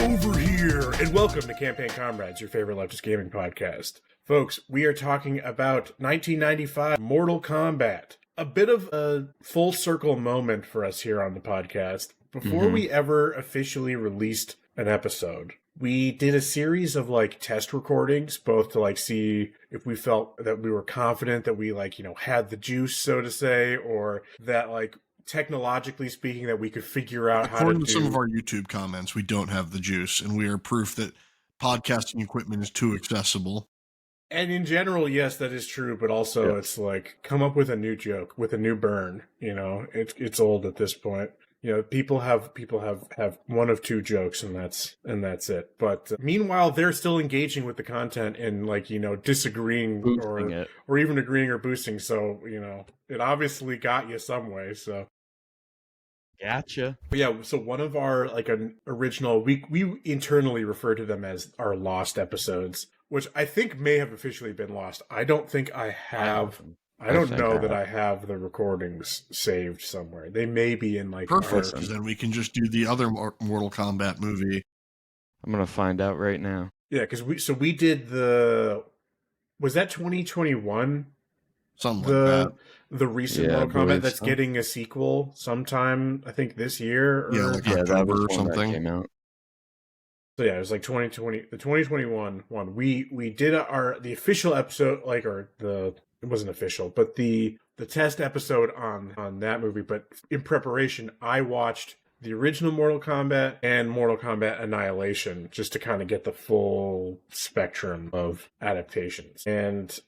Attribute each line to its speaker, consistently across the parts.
Speaker 1: over here, and welcome to Campaign Comrades, your favorite leftist gaming podcast. Folks, we are talking about 1995 Mortal Kombat. A bit of a full circle moment for us here on the podcast. Before we ever officially released an episode, we did a series of test recordings, both to see if we felt that we were confident that we had the juice, so to say, or that technologically speaking that we could figure out how to do.
Speaker 2: According to some of our YouTube comments, we don't have the juice, and we are proof that podcasting equipment is too accessible.
Speaker 1: And in general, yes, that is true, but also it's come up with a new joke, with a new burn. It's old at this point. People have one of two jokes, and that's it. But meanwhile, they're still engaging with the content and disagreeing or even agreeing or boosting. So it obviously got you some way. So
Speaker 3: gotcha.
Speaker 1: But yeah, so one of our an original, we internally refer to them as our lost episodes, which I think may have officially been lost. I don't think I have. I don't know that I have the recordings saved somewhere. They may be in
Speaker 2: perfect, because then we can just do the other Mortal Kombat movie.
Speaker 3: I'm gonna find out right now.
Speaker 1: Yeah, because we did was that 2021?
Speaker 2: Something like that.
Speaker 1: The recent Mortal Kombat that's getting a sequel sometime, I think this year. Or,
Speaker 2: October or something.
Speaker 3: Came out.
Speaker 1: So yeah, it was 2020, the 2021 one. We did the official episode, it wasn't official, but the test episode on that movie. But in preparation, I watched the original Mortal Kombat and Mortal Kombat Annihilation just to kind of get the full spectrum of adaptations. And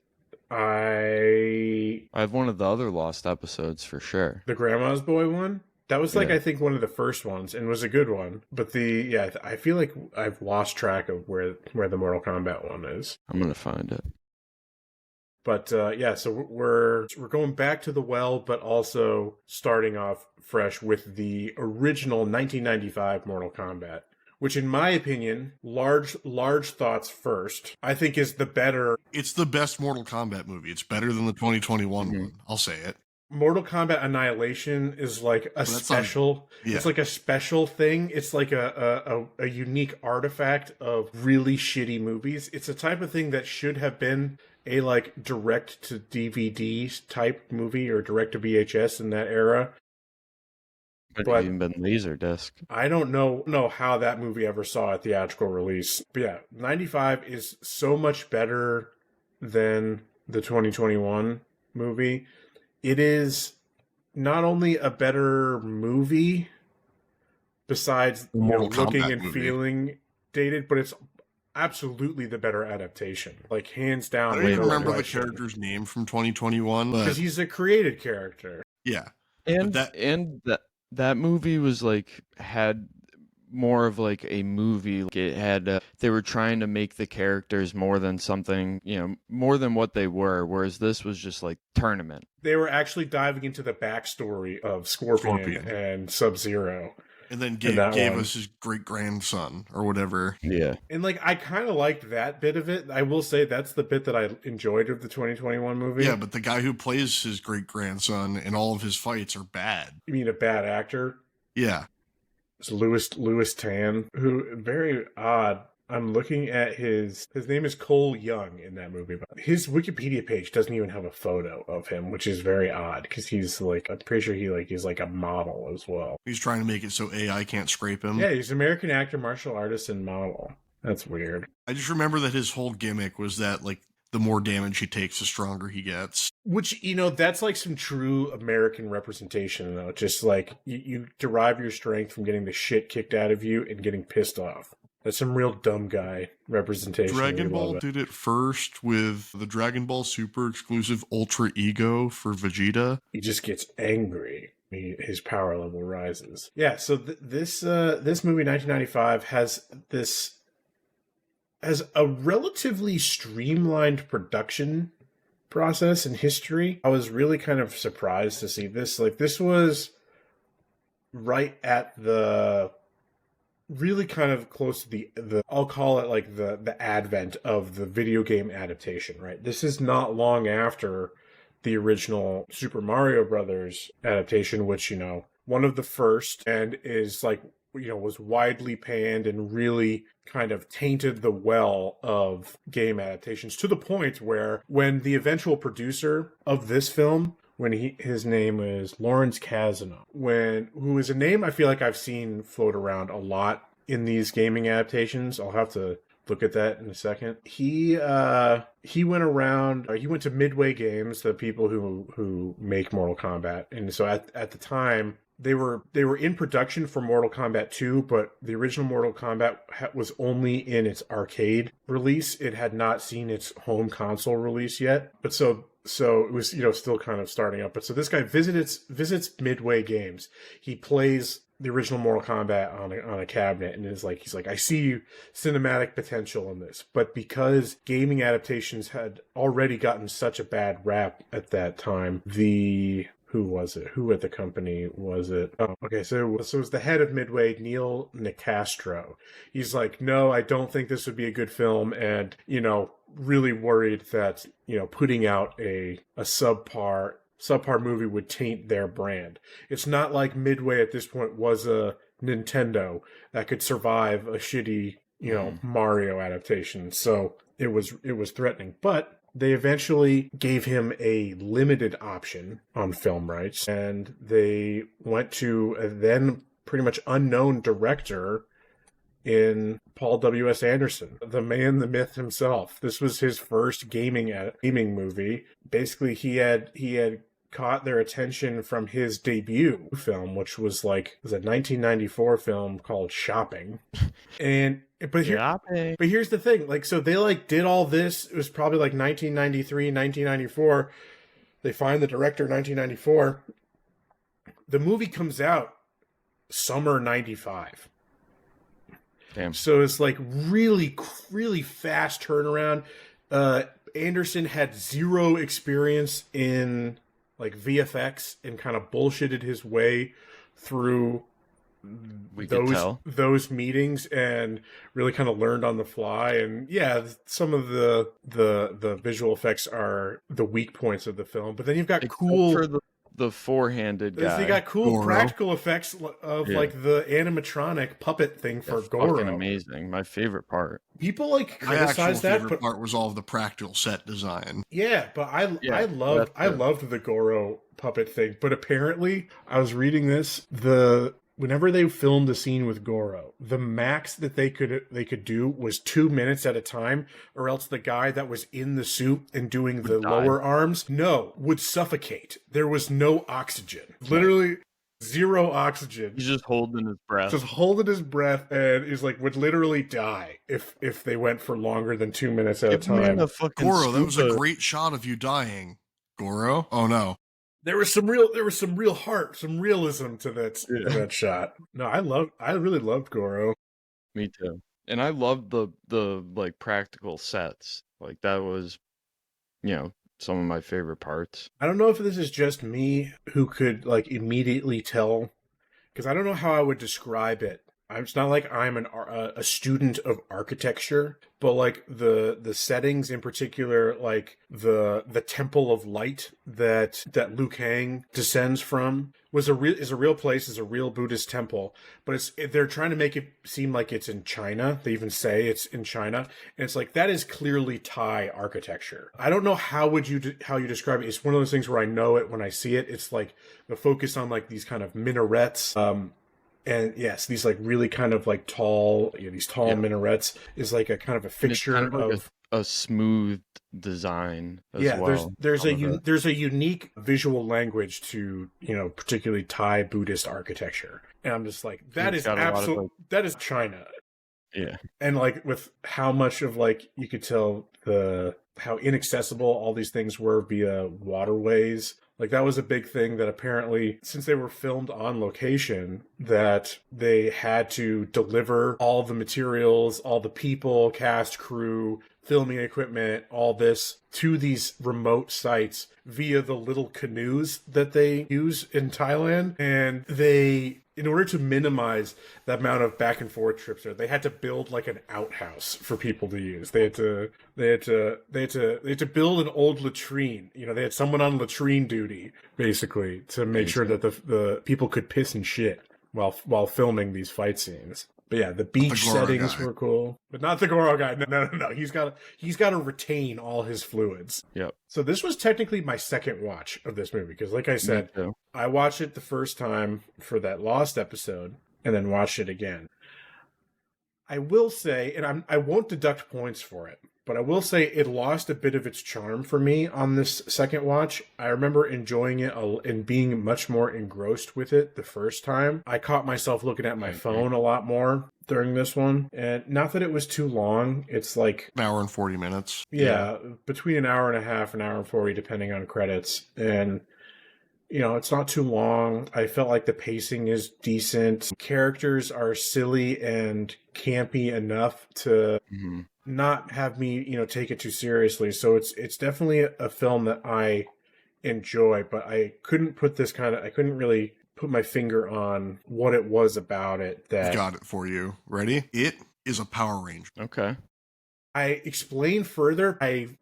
Speaker 1: I
Speaker 3: have one of the other lost episodes for sure.
Speaker 1: The Grandma's Boy one? That was I think one of the first ones and was a good one. But I feel like I've lost track of where the Mortal Kombat one is.
Speaker 3: I'm going to find it.
Speaker 1: But so we're going back to the well, but also starting off fresh with the original 1995 Mortal Kombat, which in my opinion, large thoughts first, I think is the better.
Speaker 2: It's the best Mortal Kombat movie. It's better than the 2021 one. I'll say it.
Speaker 1: Mortal Kombat Annihilation is special. It's like a special thing. It's like a unique artifact of really shitty movies. It's a type of thing that should have been a direct to DVD type movie or direct to VHS in that era.
Speaker 3: But even been Laserdisc.
Speaker 1: I don't know how that movie ever saw a theatrical release. But yeah, 95 is so much better than the 2021 movie. It is not only a better movie, besides looking and feeling dated, but it's absolutely the better adaptation. Hands down.
Speaker 2: I don't even remember the character's name from 2021.
Speaker 1: Because he's a created character.
Speaker 2: Yeah.
Speaker 3: And that movie was had more of a movie. It had they were trying to make the characters more than something, more than what they were, whereas this was just tournament.
Speaker 1: They were actually diving into the backstory of Scorpion. And Sub-Zero.
Speaker 2: And then gave us his great-grandson or whatever.
Speaker 3: Yeah.
Speaker 1: And I kind of liked that bit of it. I will say that's the bit that I enjoyed of the 2021 movie.
Speaker 2: Yeah, but the guy who plays his great-grandson in all of his fights are bad.
Speaker 1: You mean a bad actor?
Speaker 2: Yeah.
Speaker 1: It's Louis Tan, who, very odd. I'm looking at his name is Cole Young in that movie. But his Wikipedia page doesn't even have a photo of him, which is very odd because he's I'm pretty sure he's a model as well.
Speaker 2: He's trying to make it so AI can't scrape him.
Speaker 1: Yeah, he's an American actor, martial artist, and model. That's weird.
Speaker 2: I just remember that his whole gimmick was that the more damage he takes, the stronger he gets.
Speaker 1: Which, that's some true American representation, though. Just you derive your strength from getting the shit kicked out of you and getting pissed off. That's some real dumb guy representation.
Speaker 2: Dragon Ball did it first with the Dragon Ball Super exclusive Ultra Ego for Vegeta.
Speaker 1: He just gets angry. His power level rises. Yeah, so this movie, 1995, has a relatively streamlined production process and history. I was really kind of surprised to see this. This was right at the really kind of close to the I'll call it the advent of the video game adaptation, right? This is not long after the original Super Mario Brothers adaptation, which, one of the first and is was widely panned and really kind of tainted the well of game adaptations, to the point where when the eventual producer of this film, his name is Lawrence Kasdan, who is a name I feel like I've seen float around a lot in these gaming adaptations. I'll have to look at that in a second. He went around. He went to Midway Games, the people who make Mortal Kombat, and so at the time they were in production for Mortal Kombat 2, but the original Mortal Kombat was only in its arcade release. It had not seen its home console release yet, but so it was still kind of starting up. But so this guy visits Midway Games. He plays the original Mortal Kombat on a cabinet, and he's like, I see cinematic potential in this. But because gaming adaptations had already gotten such a bad rap at that time, who was it? Who at the company was it? Oh, okay. So it was the head of Midway, Neil Nicastro. He's like, no, I don't think this would be a good film, and really worried that putting out a subpar movie would taint their brand. It's not like Midway at this point was a Nintendo that could survive a shitty Mario adaptation. So it was threatening, but they eventually gave him a limited option on film rights, and they went to a then pretty much unknown director in Paul W.S. Anderson, the man, the myth himself. This was his first gaming movie. Basically, he had caught their attention from his debut film, which was a 1994 film called Shopping. But here's the thing, so they did all this. It was probably 1993, 1994. They find the director in 1994. The movie comes out summer 95.
Speaker 3: Damn.
Speaker 1: So it's really, really fast turnaround. Anderson had zero experience in VFX and kind of bullshitted his way through those meetings and really kind of learned on the fly. And yeah, some of the visual effects are the weak points of the film, but then you've got
Speaker 3: the four-handed guy.
Speaker 1: You got cool
Speaker 2: Goro.
Speaker 1: Practical effects of the animatronic puppet thing for Goro.
Speaker 3: Fucking amazing. My favorite part.
Speaker 1: People criticize that,
Speaker 2: favorite part was all of the practical set design.
Speaker 1: Yeah, but I loved the Goro puppet thing. But apparently, I was reading this, whenever they filmed the scene with Goro, the max that they could do was 2 minutes at a time, or else the guy that was in the suit and doing the lower arms would suffocate. There was no oxygen. Literally zero oxygen.
Speaker 3: He's just holding his breath.
Speaker 1: And is would literally die if they went for longer than 2 minutes at a time.
Speaker 2: Goro, that was a great shot of you dying. Goro? Oh no.
Speaker 1: There was some real heart, some realism to that shot. No, I really loved Goro.
Speaker 3: Me too. And I loved the practical sets. That was, some of my favorite parts.
Speaker 1: I don't know if this is just me who could immediately tell, because I don't know how I would describe it. It's not like I'm a student of architecture, but the settings in particular, the Temple of Light that Liu Kang descends from is a real place, is a real Buddhist temple, but they're trying to make it seem like it's in China. They even say it's in China, and it's that is clearly Thai architecture. I don't know how you describe it. It's one of those things where I know it when I see it. It's the focus on these kind of minarets. And yes, these really kind of tall, these tall minarets is a kind of a fixture of
Speaker 3: a smooth design as well.
Speaker 1: There's a unique visual language to, particularly Thai Buddhist architecture. And I'm just that is China.
Speaker 3: Yeah.
Speaker 1: And with how much of you could tell how inaccessible all these things were via waterways. That was a big thing that apparently, since they were filmed on location, that they had to deliver all the materials, all the people, cast, crew, filming equipment, all this to these remote sites via the little canoes that they use in Thailand. And in order to minimize the amount of back and forth trips there, they had to build an outhouse for people to use. They had to build an old latrine. They had someone on latrine duty basically to make sure that the people could piss and shit. while filming these fight scenes. But yeah, the beach settings were cool, but not the Goro guy. No. He's got to retain all his fluids.
Speaker 3: Yep.
Speaker 1: So this was technically my second watch of this movie because, like I said, I watched it the first time for that Lost episode and then watched it again. I will say, and I won't deduct points for it, but I will say it lost a bit of its charm for me on this second watch. I remember enjoying it and being much more engrossed with it the first time. I caught myself looking at my phone a lot more during this one. And not that it was too long. It's like
Speaker 2: an hour and 40 minutes.
Speaker 1: Yeah, between an hour and a half, an hour and 40, depending on credits. And it's not too long. I felt like the pacing is decent. Characters are silly and campy enough to not have me, take it too seriously. So it's definitely a film that I enjoy, but I couldn't really put my finger on what it was about it that...
Speaker 2: Got it for you. Ready? It is a Power Ranger.
Speaker 3: Okay.
Speaker 1: I explain further.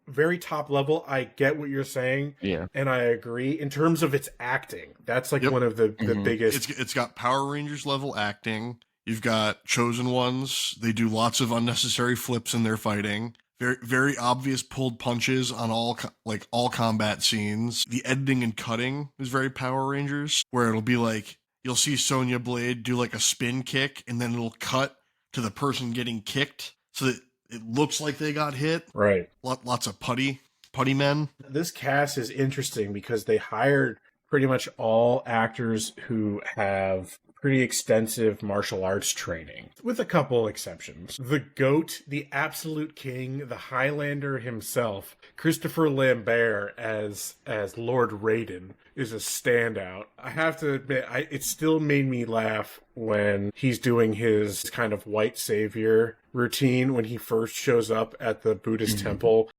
Speaker 1: Very top level, I get what you're saying.
Speaker 3: Yeah.
Speaker 1: And I agree. In terms of its acting, that's like one of the biggest...
Speaker 2: It's got Power Rangers level acting. You've got Chosen Ones. They do lots of unnecessary flips in their fighting. Very, very obvious pulled punches on all combat scenes. The editing and cutting is very Power Rangers, where it'll be like, you'll see Sonya Blade do like a spin kick, and then it'll cut to the person getting kicked so that it looks like they got hit.
Speaker 1: Right.
Speaker 2: Lots of putty men.
Speaker 1: This cast is interesting because they hired pretty much all actors who have pretty extensive martial arts training, with a couple exceptions. The GOAT, the absolute king, the Highlander himself, Christopher Lambert as Lord Raiden, is a standout. I have to admit, it still made me laugh when he's doing his kind of white savior routine when he first shows up at the Buddhist temple.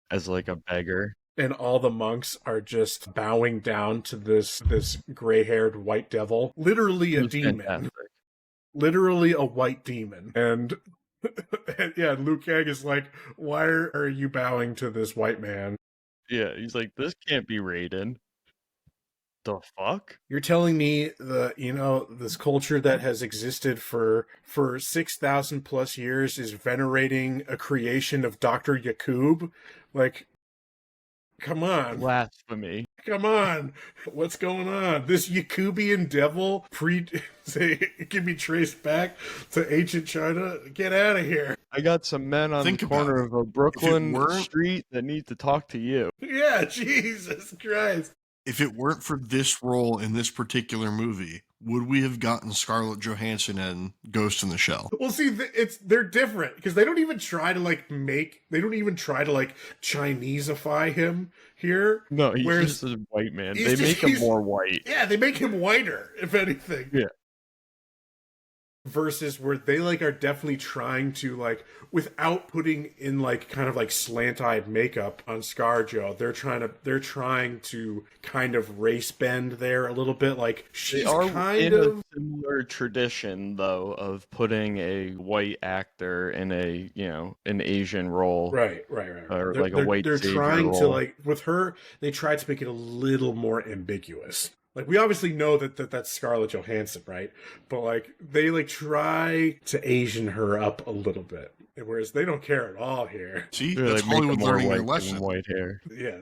Speaker 3: As like a beggar.
Speaker 1: And all the monks are just bowing down to this gray-haired white devil. Literally a demon. Fantastic. Literally a white demon. And yeah, Liu Kang is like, why are you bowing to this white man?
Speaker 3: Yeah, he's like, this can't be Raiden. The fuck?
Speaker 1: You're telling me this culture that has existed for 6,000 plus years is venerating a creation of Dr. Yakub? Like, come on.
Speaker 3: Blasphemy.
Speaker 1: Come on. What's going on? This Yakubian devil it can be traced back to ancient China? Get out of here.
Speaker 3: I got some men on the corner of a Brooklyn street that need to talk to you.
Speaker 1: Yeah, Jesus Christ.
Speaker 2: If it weren't for this role in this particular movie, would we have gotten Scarlett Johansson in Ghost in the Shell?
Speaker 1: Well, see, they're different because they don't even try to Chineseify him here.
Speaker 3: No, he's just a white man. They make him more white.
Speaker 1: Yeah, they make him whiter, if anything.
Speaker 3: Yeah.
Speaker 1: Versus where they are definitely trying to without putting in kind of slant-eyed makeup on ScarJo, they're trying to kind of race bend there a little bit. She's kind of
Speaker 3: a similar tradition though of putting a white actor in an Asian role.
Speaker 1: Right.
Speaker 3: Or a white
Speaker 1: they're
Speaker 3: savior
Speaker 1: trying
Speaker 3: role.
Speaker 1: to with her, they tried to make it a little more ambiguous. We obviously know that's Scarlett Johansson, right? But they try to Asian her up a little bit, whereas they don't care at all here.
Speaker 2: See, that's Hollywood learning their lesson.
Speaker 3: White hair.
Speaker 1: Yeah,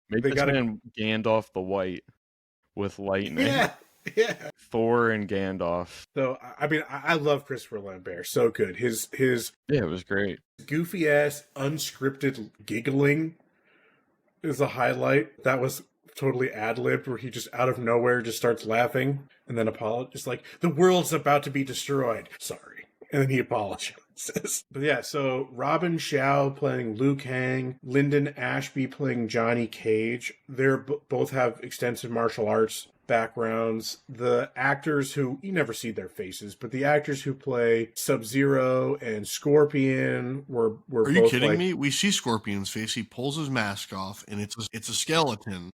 Speaker 3: make this man Gandalf the White with lightning.
Speaker 1: Yeah.
Speaker 3: Thor and Gandalf.
Speaker 1: So I love Christopher Lambert. So good. His
Speaker 3: it was great.
Speaker 1: Goofy ass unscripted giggling is a highlight. That was totally ad-libbed, where he just out of nowhere just starts laughing and then just the world's about to be destroyed. Sorry. And then he apologizes. But yeah, so Robin Xiao playing Liu Kang, Lyndon Ashby playing Johnny Cage. They're both have extensive martial arts backgrounds. The actors who, you never see their faces, but the actors who play Sub-Zero and Scorpion were
Speaker 2: Are you kidding me? We see Scorpion's face. He pulls his mask off and it's a skeleton.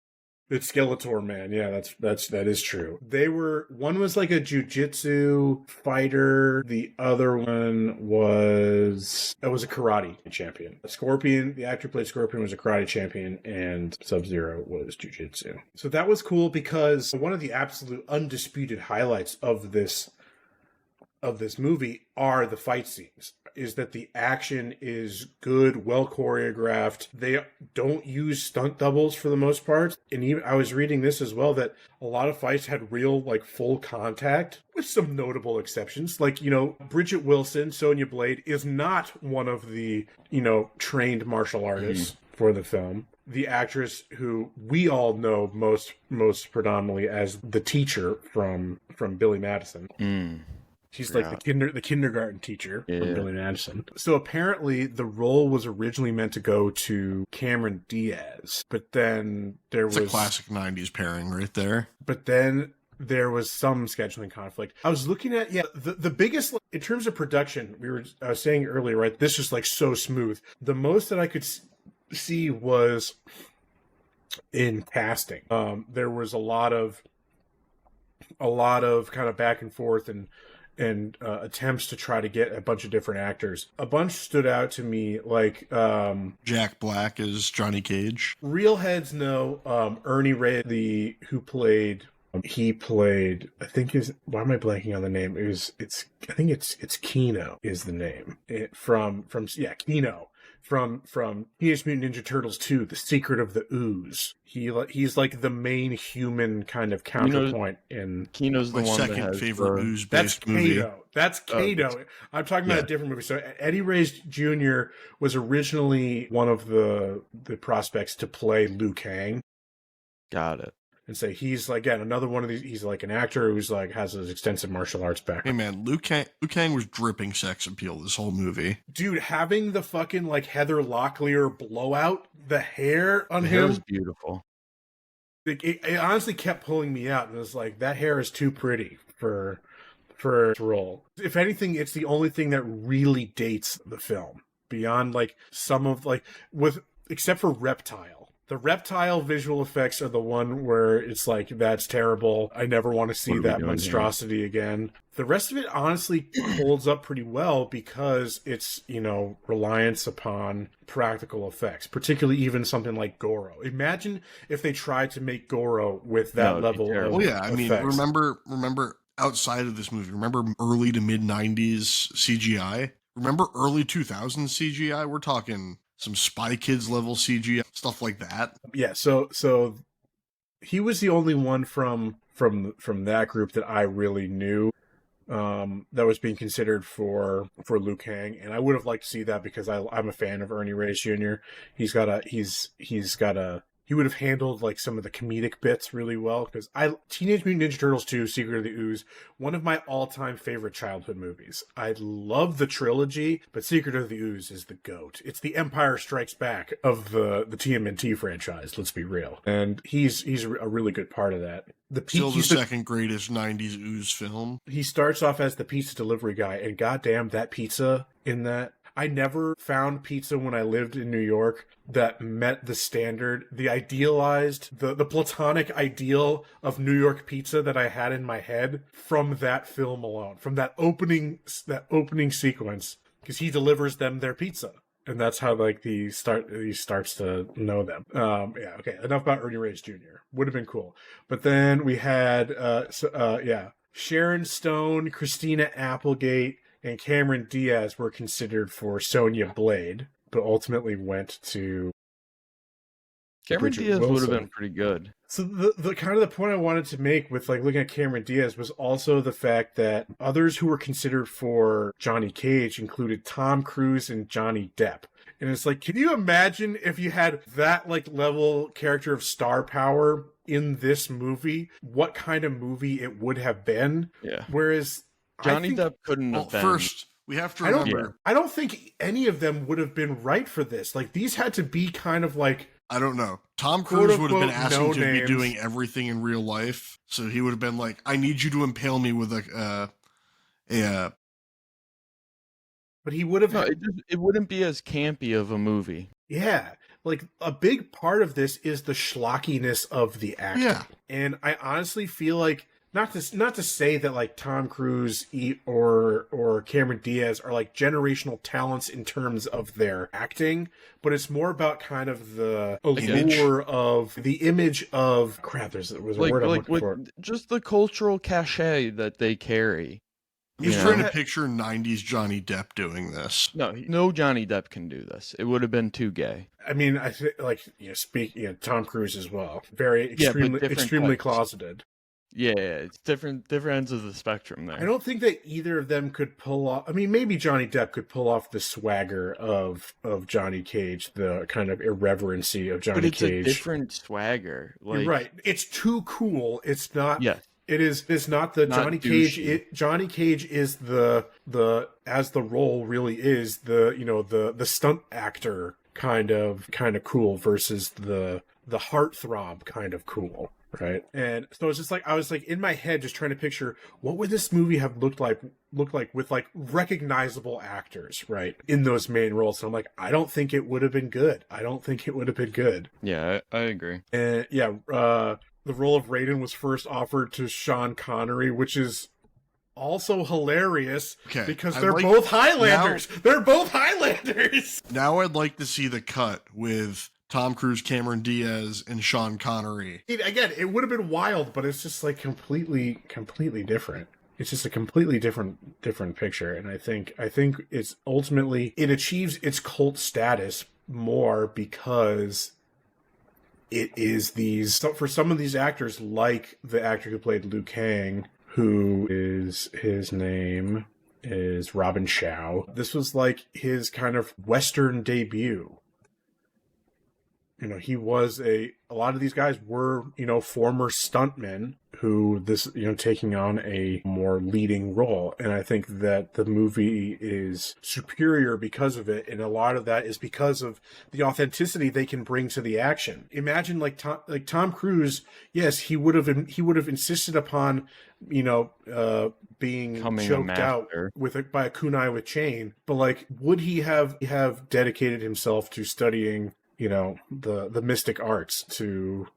Speaker 1: It's Skeletor Man. Yeah, that is true. One was a jiu-jitsu fighter. The other one was a karate champion. Scorpion, the actor who played Scorpion, was a karate champion, and Sub-Zero was jiu-jitsu. So that was cool because one of the absolute undisputed highlights of this of this movie are the fight scenes. Is that the action is good, well choreographed. They don't use stunt doubles for the most part. And even I was reading this as well, that a lot of fights had real, like, full contact, with some notable exceptions. Like, Bridget Wilson, Sonya Blade, is not one of the, trained martial artists for the film. The actress who we all know most predominantly as the teacher from Billy Madison. She's like the kindergarten teacher from Billy Madison. So apparently the role was originally meant to go to Cameron Diaz, but then it's
Speaker 2: a classic 90s pairing right there.
Speaker 1: But then there was some scheduling conflict. I was looking at, the biggest, in terms of production, I was saying earlier, right, this was like so smooth. The most that I could see was in casting. There was a lot of kind of back and forth and attempts to try to get a bunch of different actors. A bunch stood out to me, like
Speaker 2: Jack Black is Johnny Cage.
Speaker 1: Real heads know Ernie Ray, who played. He played. I think why am I blanking on the name? I think it's Keno is the name. From Keno. From Teenage Mutant Ninja Turtles 2, The Secret of the Ooze. He's like the main human kind of counterpoint in
Speaker 3: Keno's the
Speaker 2: my
Speaker 3: one
Speaker 2: second
Speaker 3: that has
Speaker 2: favorite ooze-based movie.
Speaker 1: That's Kato. I'm talking about a different movie. So Eddie Reyes Jr. was originally one of the prospects to play Liu Kang.
Speaker 3: Got it.
Speaker 1: And say he's, again, another one of these. He's like an actor who's like has his extensive martial arts background.
Speaker 2: Hey man, Liu Kang was dripping sex appeal this whole movie.
Speaker 1: Dude, having the fucking like Heather Locklear blowout, the hair on him
Speaker 3: was beautiful.
Speaker 1: It honestly kept pulling me out, and it was like, that hair is too pretty for its role. If anything, it's the only thing that really dates the film beyond like some of except for Reptile. The Reptile visual effects are the one where it's like, that's terrible. I never want to see that monstrosity again. The rest of it honestly holds up pretty well because it's, reliance upon practical effects, particularly even something like Goro. Imagine if they tried to make Goro with that level of
Speaker 2: Well, yeah, I mean,
Speaker 1: effects.
Speaker 2: remember outside of this movie, remember early to mid 90s CGI? Remember early 2000s CGI? We're talking some Spy Kids level CGI, stuff like that.
Speaker 1: Yeah, so he was the only one from that group that I really knew that was being considered for Liu Kang, and I would have liked to see that because I'm a fan of Ernie Reyes Jr. He would have handled like some of the comedic bits really well, because Teenage Mutant Ninja Turtles 2, Secret of the Ooze, one of my all-time favorite childhood movies. I love the trilogy, but Secret of the Ooze is the GOAT. It's the Empire Strikes Back of the TMNT franchise, let's be real. And he's a really good part of that.
Speaker 2: Still the second greatest 90s Ooze film.
Speaker 1: He starts off as the pizza delivery guy, and goddamn, that pizza in that. I never found pizza when I lived in New York that met the standard, the idealized, the platonic ideal of New York pizza that I had in my head from that film alone, from that opening sequence, because he delivers them their pizza. And that's how he starts to know them. Okay, enough about Ernie Reyes Jr. Would have been cool. But then we had Sharon Stone, Christina Applegate, and Cameron Diaz were considered for Sonya Blade, but ultimately went to
Speaker 3: Cameron Diaz would have been pretty good.
Speaker 1: So the kind of the point I wanted to make with looking at Cameron Diaz was also the fact that others who were considered for Johnny Cage included Tom Cruise and Johnny Depp. And it's like, can you imagine if you had that level character of star power in this movie, what kind of movie it would have been?
Speaker 3: Yeah.
Speaker 1: Whereas
Speaker 3: Johnny Depp couldn't have been.
Speaker 2: First, we have to remember.
Speaker 1: I don't think any of them would have been right for this. These had to be kind of
Speaker 2: I don't know. Tom Cruise would have been asking to
Speaker 1: names.
Speaker 2: be doing everything in real life. So he would have been like, I need you to impale me with
Speaker 1: But he would have...
Speaker 3: No, it wouldn't be as campy of a movie.
Speaker 1: Yeah. A big part of this is the schlockiness of the acting.
Speaker 2: Yeah.
Speaker 1: And I honestly feel like, not to say that Tom Cruise or Cameron Diaz are generational talents in terms of their acting, but it's more about kind of the allure of the image of crap. There was a word I'm looking for.
Speaker 3: Just the cultural cachet that they carry.
Speaker 2: I'm just trying to picture 90s Johnny Depp doing this.
Speaker 3: No Johnny Depp can do this. It would have been too gay.
Speaker 1: I mean, I think Tom Cruise as well. Very extremely closeted.
Speaker 3: Yeah, it's different ends of the spectrum there.
Speaker 1: I don't think that either of them could pull off. I mean, maybe Johnny Depp could pull off the swagger of Johnny Cage, the kind of irreverency of Johnny Cage.
Speaker 3: But it's a different swagger.
Speaker 1: You're right. It's too cool. It's not.
Speaker 3: Yeah.
Speaker 1: It's not the Johnny Cage. Johnny Cage is the as the role really is the stunt actor kind of cool versus the heartthrob kind of cool. Right. And so it's just like, I was like in my head, just trying to picture what would this movie have looked like with like recognizable actors, right, in those main roles. So I'm like, I don't think it would have been good.
Speaker 3: Yeah, I agree.
Speaker 1: And the role of Raiden was first offered to Sean Connery, which is also hilarious because they're both Highlanders. They're both Highlanders.
Speaker 2: Now I'd like to see the cut with Tom Cruise, Cameron Diaz, and Sean Connery.
Speaker 1: Again, it would have been wild, but it's just like completely different. It's just a completely different picture, and I think it's ultimately it achieves its cult status more because it is for some of these actors, like the actor who played Liu Kang, who is his name is Robin Shaw. This was like his kind of Western debut. He was a lot of these guys were, former stuntmen who taking on a more leading role. And I think that the movie is superior because of it. And a lot of that is because of the authenticity they can bring to the action. Imagine like Tom Cruise. Yes, he would have insisted upon, being choked out by a kunai with chain. But like, would he have dedicated himself to studying the mystic arts to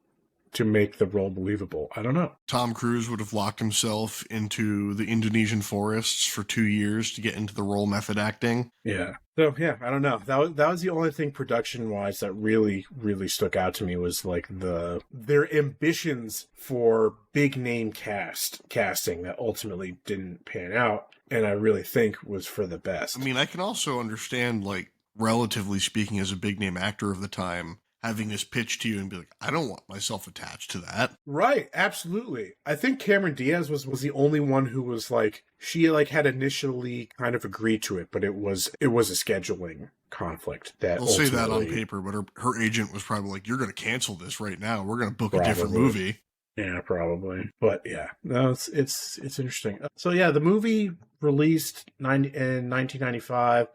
Speaker 1: make the role believable? I don't know.
Speaker 2: Tom Cruise would have locked himself into the Indonesian forests for 2 years to get into the role method acting.
Speaker 1: Yeah. So yeah, I don't know. That was the only thing production wise that really, really stuck out to me was like their ambitions for big name casting that ultimately didn't pan out, and I really think was for the best.
Speaker 2: I mean, I can also understand, like, relatively speaking, as a big name actor of the time, having this pitch to you and be like, I don't want myself attached to that.
Speaker 1: Right, absolutely. I think Cameron Diaz was the only one who was like, she like had initially kind of agreed to it, but it was a scheduling conflict that
Speaker 2: I'll say that on paper, but her agent was probably like, you're going to cancel this right now. We're going to book a different movie.
Speaker 1: Yeah, probably. But yeah, no, it's interesting. So yeah, the movie released in 1995,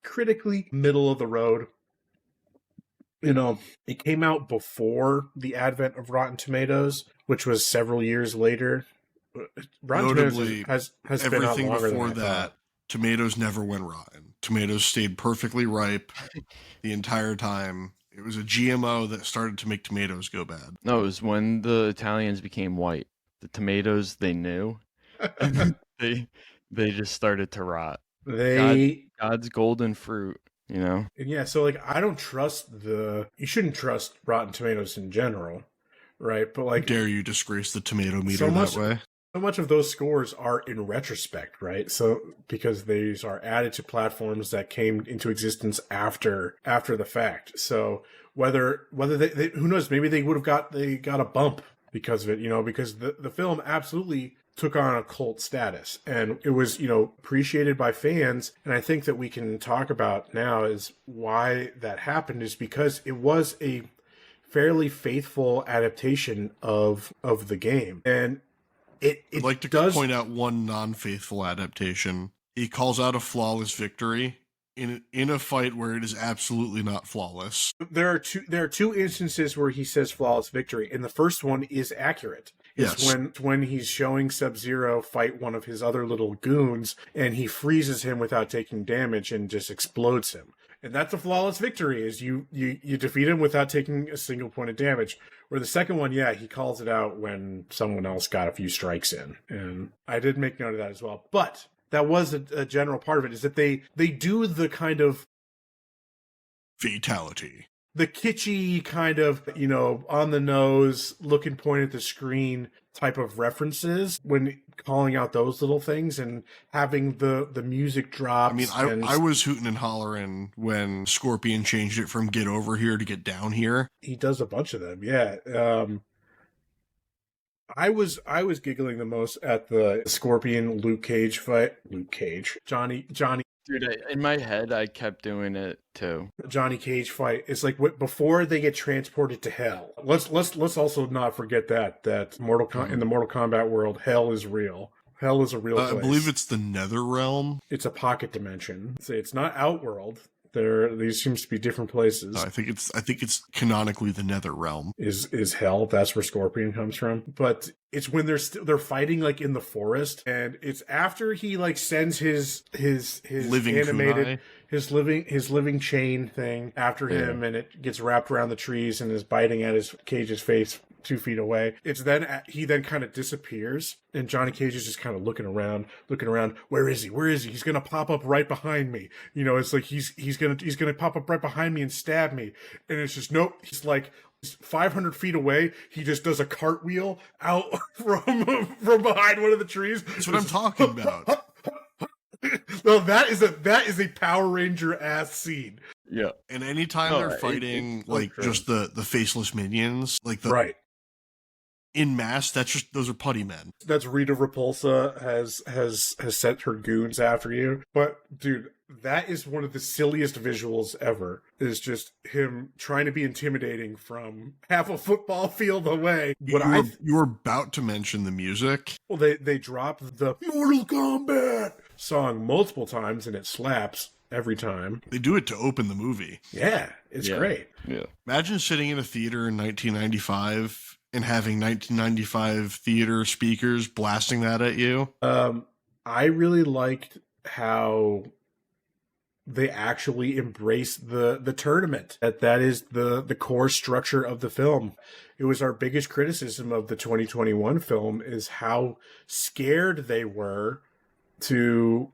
Speaker 1: critically middle of the road. It came out before the advent of Rotten Tomatoes, which was several years later. Rotten
Speaker 2: Notably,
Speaker 1: Tomatoes has
Speaker 2: everything
Speaker 1: been out longer
Speaker 2: before
Speaker 1: than
Speaker 2: that, tomatoes never went rotten. Tomatoes stayed perfectly ripe the entire time. It was a GMO that started to make tomatoes go bad.
Speaker 3: No, it was when the Italians became white. The tomatoes they knew, they just started to rot. God's golden fruit,
Speaker 1: Yeah, so like I don't trust you shouldn't trust Rotten Tomatoes in general, right? But like,
Speaker 2: dare you disgrace the tomato meter that way?
Speaker 1: So much of those scores are in retrospect, right? So because these are added to platforms that came into existence after the fact. So whether they who knows, maybe they got a bump because of it, because the film absolutely took on a cult status and it was, appreciated by fans. And I think that we can talk about now is why that happened is because it was a fairly faithful adaptation of the game. And I'd
Speaker 2: like to point out one non-faithful adaptation. He calls out a flawless victory in a fight where it is absolutely not flawless.
Speaker 1: There are two instances where he says flawless victory, and the first one is accurate. It's when he's showing Sub-Zero fight one of his other little goons, and he freezes him without taking damage and just explodes him. And that's a flawless victory, is you defeat him without taking a single point of damage. Where the second one, he calls it out when someone else got a few strikes in. And I did make note of that as well. But that was a general part of it, is that they do the kind of
Speaker 2: fatality.
Speaker 1: the kitschy kind of, on the nose, looking point at the screen type of references when calling out those little things and having the music drops.
Speaker 2: I mean, I was hooting and hollering when Scorpion changed it from "Get Over Here" to "Get Down Here."
Speaker 1: He does a bunch of them, yeah. I was giggling the most at the Scorpion Luke Cage fight. Luke Cage, Johnny.
Speaker 3: Dude, in my head, I kept doing it too.
Speaker 1: Johnny Cage fight. It's like before they get transported to hell. Let's also not forget that in the Mortal Kombat world, hell is real. Hell is a real place.
Speaker 2: I believe it's the Nether Realm.
Speaker 1: It's a pocket dimension. It's not Outworld. These seems to be different places.
Speaker 2: I think it's canonically the Nether Realm.
Speaker 1: Is hell? That's where Scorpion comes from. But it's when they're fighting like in the forest, and it's after he like sends his
Speaker 2: living
Speaker 1: animated
Speaker 2: kunai.
Speaker 1: his living chain thing after him, and it gets wrapped around the trees and is biting at his Cage's face 2 feet away. It's then he then kind of disappears, and Johnny Cage is just kind of looking around. Where is he? He's gonna pop up right behind me. It's like he's gonna pop up right behind me and stab me. And it's just nope. He's like 500 feet away. He just does a cartwheel out from behind one of the trees.
Speaker 2: That's what I'm talking about.
Speaker 1: No, that is a Power Ranger ass scene.
Speaker 3: Yeah.
Speaker 2: And anytime they're fighting just the faceless minions, like the
Speaker 1: right.
Speaker 2: In mass, those are putty men.
Speaker 1: That's Rita Repulsa has sent her goons after you. But dude, that is one of the silliest visuals ever. Is just him trying to be intimidating from half a football field away.
Speaker 2: You were about to mention the music.
Speaker 1: Well, they dropped the Mortal Kombat song multiple times, and it slaps every time.
Speaker 2: They do it to open the movie.
Speaker 1: Yeah, it's great.
Speaker 3: Yeah.
Speaker 2: Imagine sitting in a theater in 1995 and having 1995 theater speakers blasting that at you.
Speaker 1: I really liked how they actually embraced the tournament. That is the core structure of the film. It was our biggest criticism of the 2021 film is how scared they were to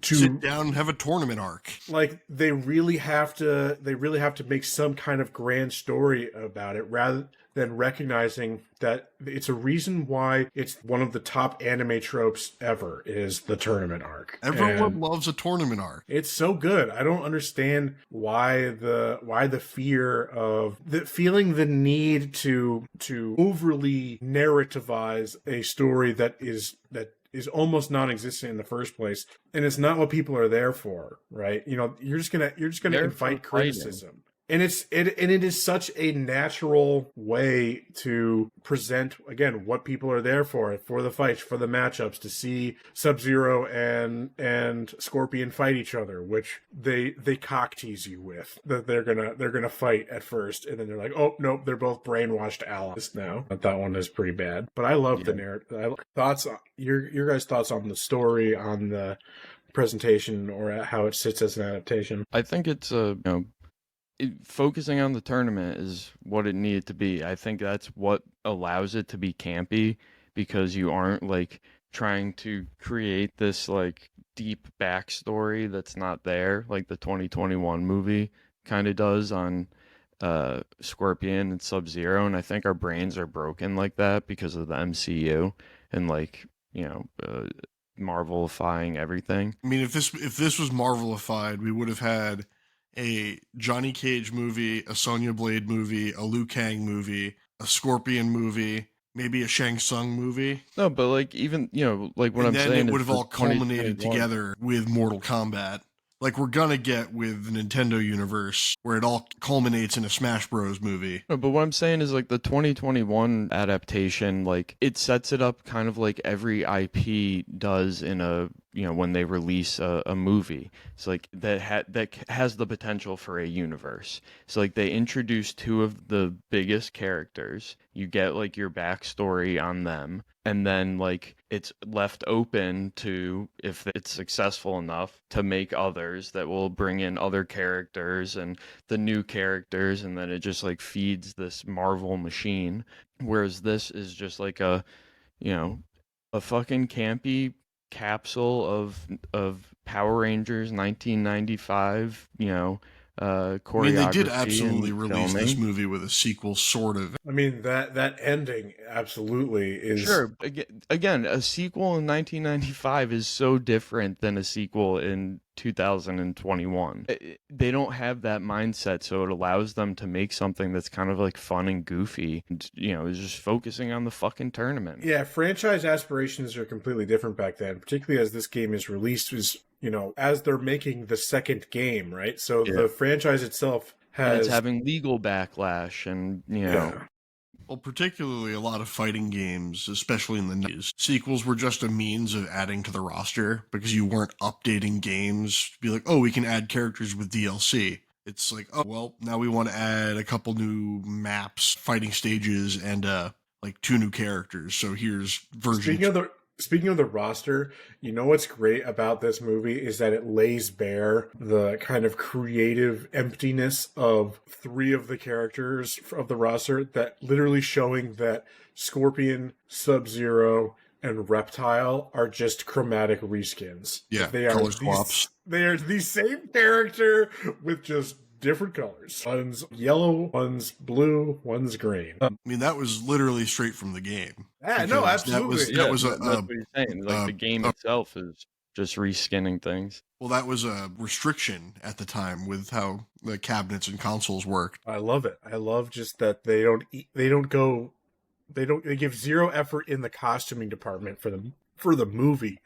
Speaker 2: sit down and have a tournament arc.
Speaker 1: Like they really have to make some kind of grand story about it rather than recognizing that it's a reason why it's one of the top anime tropes ever is the tournament arc.
Speaker 2: Everyone loves a tournament arc.
Speaker 1: It's so good. I don't understand why the fear of feeling the need to overly narrativize a story that is almost non-existent in the first place, and it's not what people are there for, right? You're just gonna invite criticism, and it is such a natural way to present again what people are there for the fights, for the matchups, to see Sub-Zero and Scorpion fight each other, which they cock tease you with that they're gonna fight at first, and then they're like, oh nope, they're both brainwashed allies now. That one is pretty bad, but I love the narrative. Your guys' thoughts on the story, on the presentation, or how it sits as an adaptation?
Speaker 3: I think it's focusing on the tournament is what it needed to be. I think that's what allows it to be campy, because you aren't like trying to create this like deep backstory that's not there, like the 2021 movie kind of does on Scorpion and Sub-Zero. And I think our brains are broken like that because of the MCU and like Marvelifying everything.
Speaker 2: I mean, if this was Marvelified, we would have had a Johnny Cage movie, a Sonya Blade movie, a Liu Kang movie, a Scorpion movie, maybe a Shang Tsung movie.
Speaker 3: No, but like even like what I'm saying,
Speaker 2: then it would have all culminated together with Mortal Kombat. Like we're gonna get with the Nintendo universe, where it all culminates in a Smash Bros. Movie.
Speaker 3: No, but what I'm saying is like the 2021 adaptation, like it sets it up kind of like every IP does in a when they release a movie. It's like that has the potential for a universe. So like they introduce two of the biggest characters. You get like your backstory on them. And then like it's left open to, if it's successful enough, to make others that will bring in other characters and the new characters, and then it just like feeds this Marvel machine. Whereas this is just like a fucking campy capsule of Power Rangers 1995, choreography.
Speaker 2: I mean, they did absolutely
Speaker 3: and
Speaker 2: release this
Speaker 3: filming.
Speaker 2: movie with a sequel, sort of.
Speaker 1: I mean, that ending absolutely is.
Speaker 3: Sure. Again, a sequel in 1995 is so different than a sequel in 2021. They don't have that mindset, so it allows them to make something that's kind of like fun and goofy. And, is just focusing on the fucking tournament.
Speaker 1: Yeah, franchise aspirations are completely different back then, particularly as this game is released, as they're making the second game, right? So
Speaker 3: Yeah.
Speaker 1: the franchise itself
Speaker 3: And
Speaker 1: has.
Speaker 3: it's having legal backlash, and
Speaker 1: Yeah.
Speaker 2: Well, particularly a lot of fighting games, especially in the 90s, sequels were just a means of adding to the roster because you weren't updating games to be like, oh, we can add characters with DLC. It's like, oh, well, now we want to add a couple new maps, fighting stages, and like 2 new characters. So here's version.
Speaker 1: Speaking of the roster, you know what's great about this movie is that it lays bare the kind of creative emptiness of 3 of the characters of the roster, that literally showing that Scorpion, Sub-Zero, and Reptile are just chromatic reskins.
Speaker 2: Yeah,
Speaker 1: they are
Speaker 2: color swaps.
Speaker 1: They are the same character with just different colors. One's yellow, one's blue, one's green.
Speaker 2: I mean, that was literally straight from the game.
Speaker 1: Yeah, no, absolutely.
Speaker 2: That was
Speaker 3: that's what you're saying. Like the game itself is just reskinning things.
Speaker 2: Well, that was a restriction at the time with how the cabinets and consoles worked.
Speaker 1: I love it. I love just that they give zero effort in the costuming department for the movie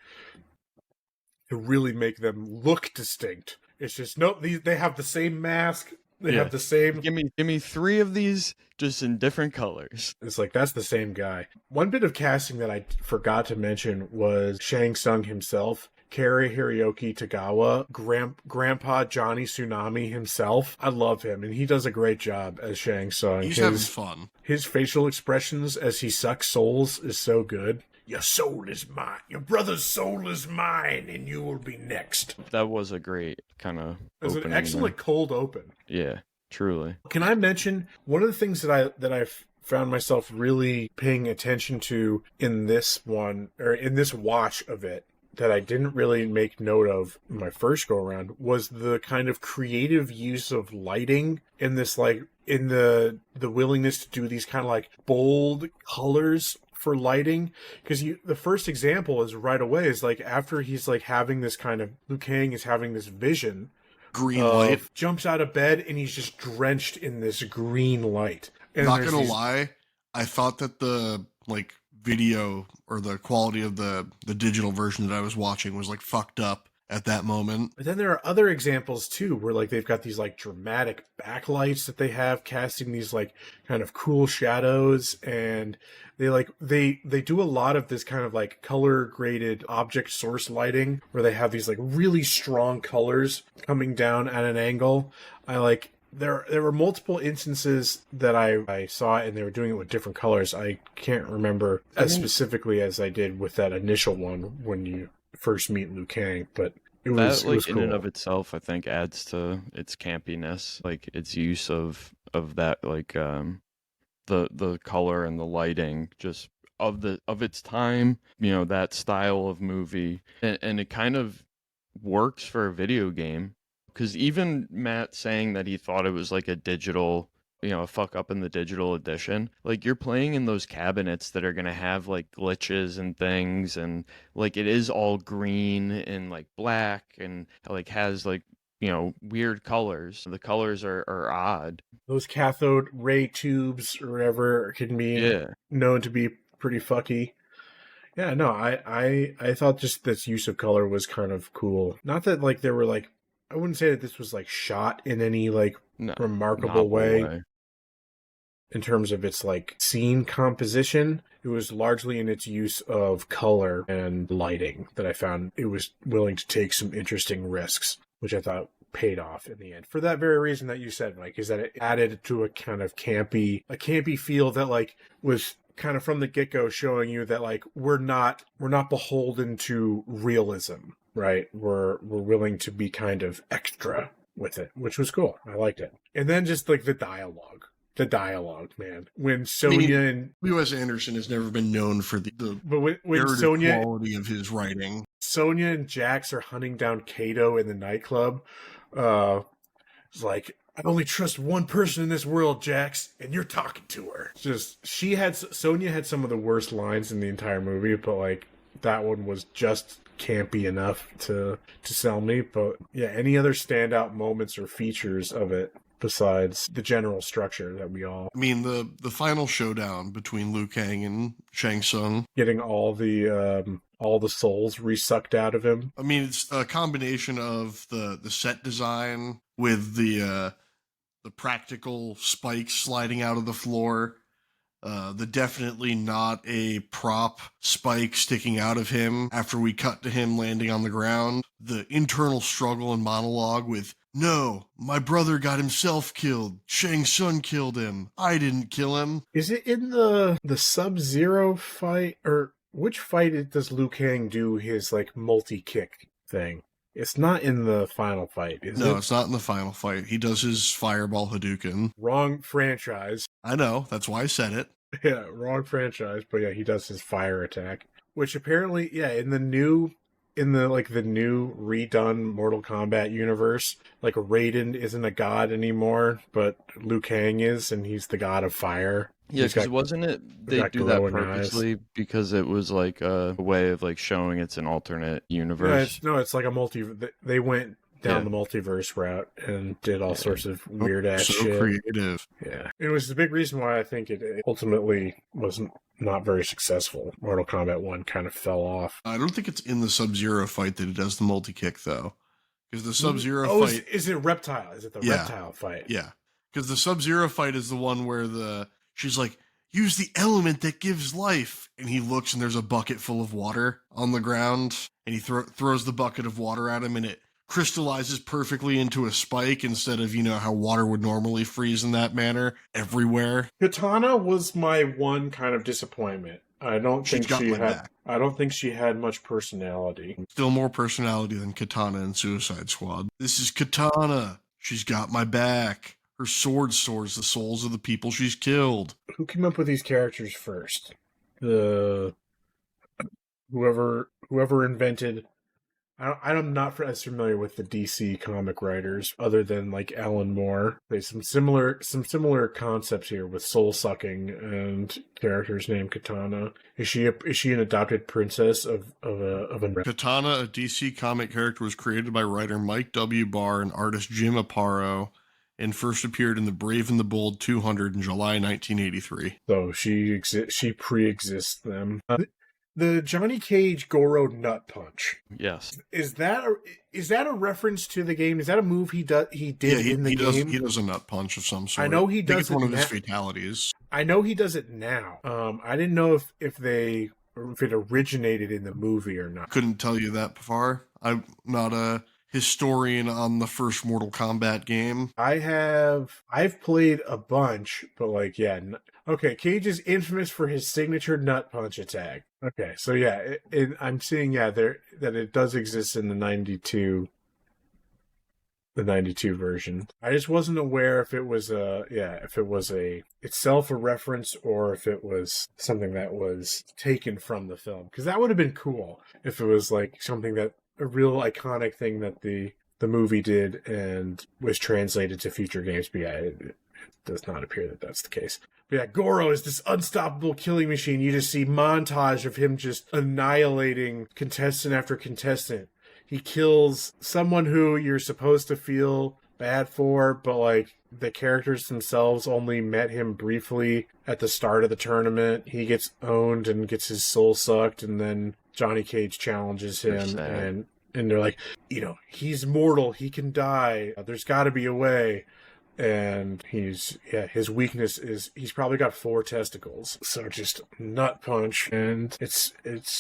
Speaker 1: to really make them look distinct. It's just nope. They have the same mask. They have the same.
Speaker 3: Give me 3 of these, just in different colors.
Speaker 1: It's like that's the same guy. One bit of casting that I forgot to mention was Shang Tsung himself, Kari Hiroyuki Tagawa, Grandpa Johnny Tsunami himself. I love him, and he does a great job as Shang Tsung.
Speaker 2: He's having fun.
Speaker 1: His facial expressions as he sucks souls is so good. Your soul is mine. Your brother's soul is mine, and you will be next.
Speaker 3: That was a great kind of.
Speaker 1: It was an excellent cold open.
Speaker 3: Yeah, truly.
Speaker 1: Can I mention one of the things that I've found myself really paying attention to in this one, or in this watch of it, that I didn't really make note of in my first go around, was the kind of creative use of lighting in this, like in the willingness to do these kind of like bold colors for lighting. Because the first example is right away is like after he's like having this kind of, Liu Kang is having this vision,
Speaker 2: green light,
Speaker 1: jumps out of bed and he's just drenched in this green light. And
Speaker 2: not gonna lie, I thought that the like video or the quality of the digital version that I was watching was like fucked up at that moment.
Speaker 1: But then there are other examples too where like they've got these like dramatic backlights that they have casting these like kind of cool shadows, and they do a lot of this kind of like color graded object source lighting where they have these like really strong colors coming down at an angle. There were multiple instances that I saw, and they were doing it with different colors. I can't remember as specifically as I did with that initial one when you first meet Liu Kang, but it was
Speaker 3: That, like,
Speaker 1: cool.
Speaker 3: in and of itself, I think adds to its campiness, like its use of that, like the color and the lighting, just of its time, that style of movie, and it kind of works for a video game. Because even Matt saying that he thought it was like a digital, a fuck up in the digital edition, like you're playing in those cabinets that are going to have like glitches and things, and like it is all green and like black and like has like, weird colors. The colors are odd.
Speaker 1: Those cathode ray tubes or whatever can be known to be pretty fucky. Yeah, no, I thought just this use of color was kind of cool. Not that like there were like, I wouldn't say that this was like shot in any like remarkable way in terms of its like scene composition. It was largely in its use of color and lighting that I found it was willing to take some interesting risks, which I thought paid off in the end. For that very reason that you said, Mike, is that it added to a kind of campy feel that like was kind of from the get-go showing you that like we're not beholden to realism. Right, we're willing to be kind of extra with it, which was cool. I liked it. And then just like the dialogue, man. When Sonya and
Speaker 2: Wes Anderson has never been known for the
Speaker 1: when Sonya
Speaker 2: quality of his writing.
Speaker 1: Sonya and Jax are hunting down Kato in the nightclub. It's like, I only trust one person in this world, Jax, and you're talking to her. Just, Sonya had some of the worst lines in the entire movie, but like, that one was just campy enough to sell me. But yeah, any other standout moments or features of it besides the general structure that we all...
Speaker 2: I mean, the final showdown between Liu Kang and Shang Tsung.
Speaker 1: Getting all the souls resucked out of him.
Speaker 2: I mean, it's a combination of the set design with the practical spikes sliding out of the floor. The definitely not a prop spike sticking out of him after we cut to him landing on the ground. The internal struggle and monologue with, no, my brother got himself killed. Shang Tsung killed him. I didn't kill him.
Speaker 1: Is it in the Sub-Zero fight? Or which fight does Liu Kang do his like multi-kick thing? It's not in the final fight, is it?
Speaker 2: No, it's not in the final fight. He does his fireball Hadouken.
Speaker 1: Wrong franchise.
Speaker 2: I know, that's why I said it.
Speaker 1: Yeah, wrong franchise, but yeah, he does his fire attack. Which apparently, yeah, in the new redone Mortal Kombat universe, like Raiden isn't a god anymore, but Liu Kang is, and he's the god of fire.
Speaker 3: Yeah, because wasn't it they do that purposely because it was like a way of like showing it's an alternate universe?
Speaker 1: No, it's like a they went down the multiverse route and did all sorts of weird ass shit.
Speaker 2: Creative.
Speaker 1: Yeah. It was the big reason why I think it ultimately wasn't not very successful. Mortal Kombat 1 kind of fell off.
Speaker 2: I don't think it's in the Sub-Zero fight that it does the multi-kick, though. Because the Sub-Zero fight...
Speaker 1: Is it Reptile? Is it the Reptile fight?
Speaker 2: Yeah. Because the Sub-Zero fight is the one where she's like, use the element that gives life. And he looks and there's a bucket full of water on the ground. And he throws the bucket of water at him and it crystallizes perfectly into a spike instead of, how water would normally freeze in that manner everywhere.
Speaker 1: Katana was my one kind of disappointment. I don't think she had much personality.
Speaker 2: Still more personality than Katana in Suicide Squad. This is Katana. She's got my back. Her sword stores the souls of the people she's killed.
Speaker 1: Who came up with these characters first? Whoever invented... I'm not as familiar with the DC comic writers, other than like Alan Moore. There's some similar concepts here with soul sucking and characters named Katana. Is she an adopted princess of a
Speaker 2: Katana, a DC comic character, was created by writer Mike W. Barr and artist Jim Aparo, and first appeared in The Brave and the Bold 200 in July 1983.
Speaker 1: So she pre-exists them. The Johnny Cage Goro nut punch.
Speaker 3: Yes.
Speaker 1: Is that a reference to the game? Is that a move he did in the game?
Speaker 2: He does a nut punch of some sort.
Speaker 1: I know he does.
Speaker 2: It's one of his fatalities.
Speaker 1: I know he does it now. I didn't know if it originated in the movie or not.
Speaker 2: Couldn't tell you that before. I'm not a historian on the first Mortal Kombat game.
Speaker 1: I've played a bunch, but like, yeah. Okay, Cage is infamous for his signature nut punch attack. Okay, so yeah, I'm seeing that it does exist in the 92 version. I just wasn't aware if it was itself a reference or if it was something that was taken from the film. Because that would have been cool if it was like something that a real iconic thing that the movie did and was translated to future games. But yeah, it does not appear that that's the case. But yeah, Goro is this unstoppable killing machine. You just see montage of him just annihilating contestant after contestant. He kills someone who you're supposed to feel bad for, but like the characters themselves only met him briefly at the start of the tournament. He gets owned and gets his soul sucked, and then Johnny Cage challenges him, and they're like, he's mortal, he can die, there's got to be a way. And his weakness is he's probably got 4 testicles, so just nut punch, and it's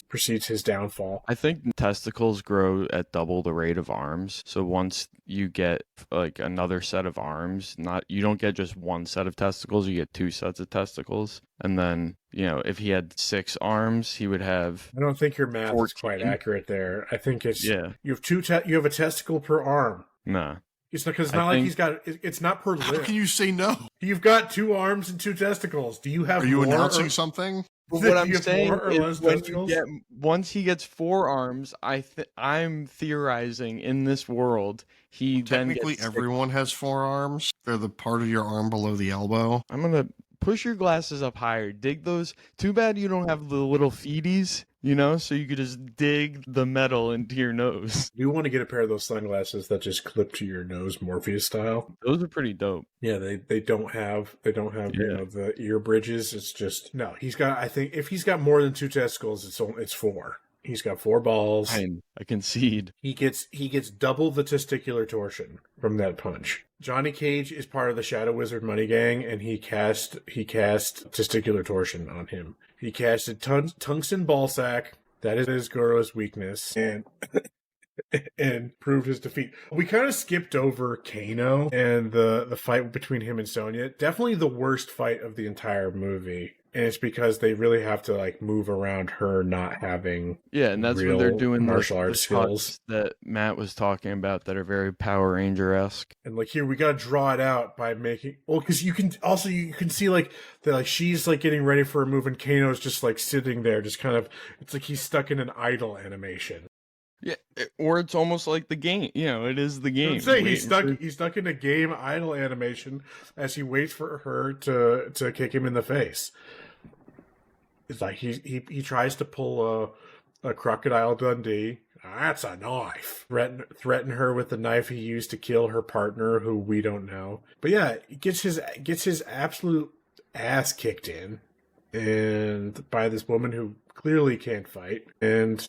Speaker 1: precedes his downfall.
Speaker 3: I think testicles grow at double the rate of arms. So once you get like another set of arms, you don't get just one set of testicles, you get 2 sets of testicles. And then, if he had 6 arms, he would have...
Speaker 1: I don't think your math 14. Is quite accurate there. I think it's... Yeah. You have you have a testicle per arm.
Speaker 3: Nah.
Speaker 1: It's not he's got... It's not per limb.
Speaker 2: How can you say no?
Speaker 1: You've got 2 arms and 2 testicles. Do you have
Speaker 2: Are you announcing something?
Speaker 3: But
Speaker 1: That
Speaker 3: what
Speaker 1: he
Speaker 3: I'm
Speaker 1: gets
Speaker 3: saying
Speaker 1: more or
Speaker 3: is
Speaker 1: less
Speaker 3: when you
Speaker 1: testicles?
Speaker 3: get once he gets 4 arms, I'm theorizing in this world he then
Speaker 2: Technically,
Speaker 3: gets 6.
Speaker 2: everyone has 4 arms. They're the part of your arm below the elbow.
Speaker 3: I'm gonna push your glasses up higher. Dig those. Too bad you don't have the little feeties, so you could just dig the metal into your nose.
Speaker 1: You want to get a pair of those sunglasses that just clip to your nose, Morpheus style.
Speaker 3: Those are pretty dope.
Speaker 1: Yeah, they don't have
Speaker 3: Yeah.
Speaker 1: the ear bridges. It's just no. He's got, I think if he's got more than 2 testicles, it's 4. He's got 4 balls.
Speaker 3: I concede.
Speaker 1: He gets double the testicular torsion from that punch. Johnny Cage is part of the Shadow Wizard Money Gang, and he cast testicular torsion on him. He casted tungsten ballsack. That is Goro's weakness, and proved his defeat. We kind of skipped over Kano and the fight between him and Sonya. Definitely the worst fight of the entire movie. And it's because they really have to like move around her not having
Speaker 3: And that's when they're doing
Speaker 1: martial
Speaker 3: the
Speaker 1: arts skills
Speaker 3: tucks that Matt was talking about that are very Power Ranger-esque.
Speaker 1: And like here we gotta draw it out by making because you can see like that like she's like getting ready for a move and Kano's just like sitting there just kind of it's like he's stuck in an idle animation.
Speaker 3: Yeah, or it's almost like the game. It is the game.
Speaker 1: I'm saying he's stuck in a game idle animation as he waits for her to kick him in the face. It's like he tries to pull a Crocodile Dundee. That's a knife. Threaten her with the knife he used to kill her partner, who we don't know. But yeah, he gets his absolute ass kicked in, and by this woman who clearly can't fight and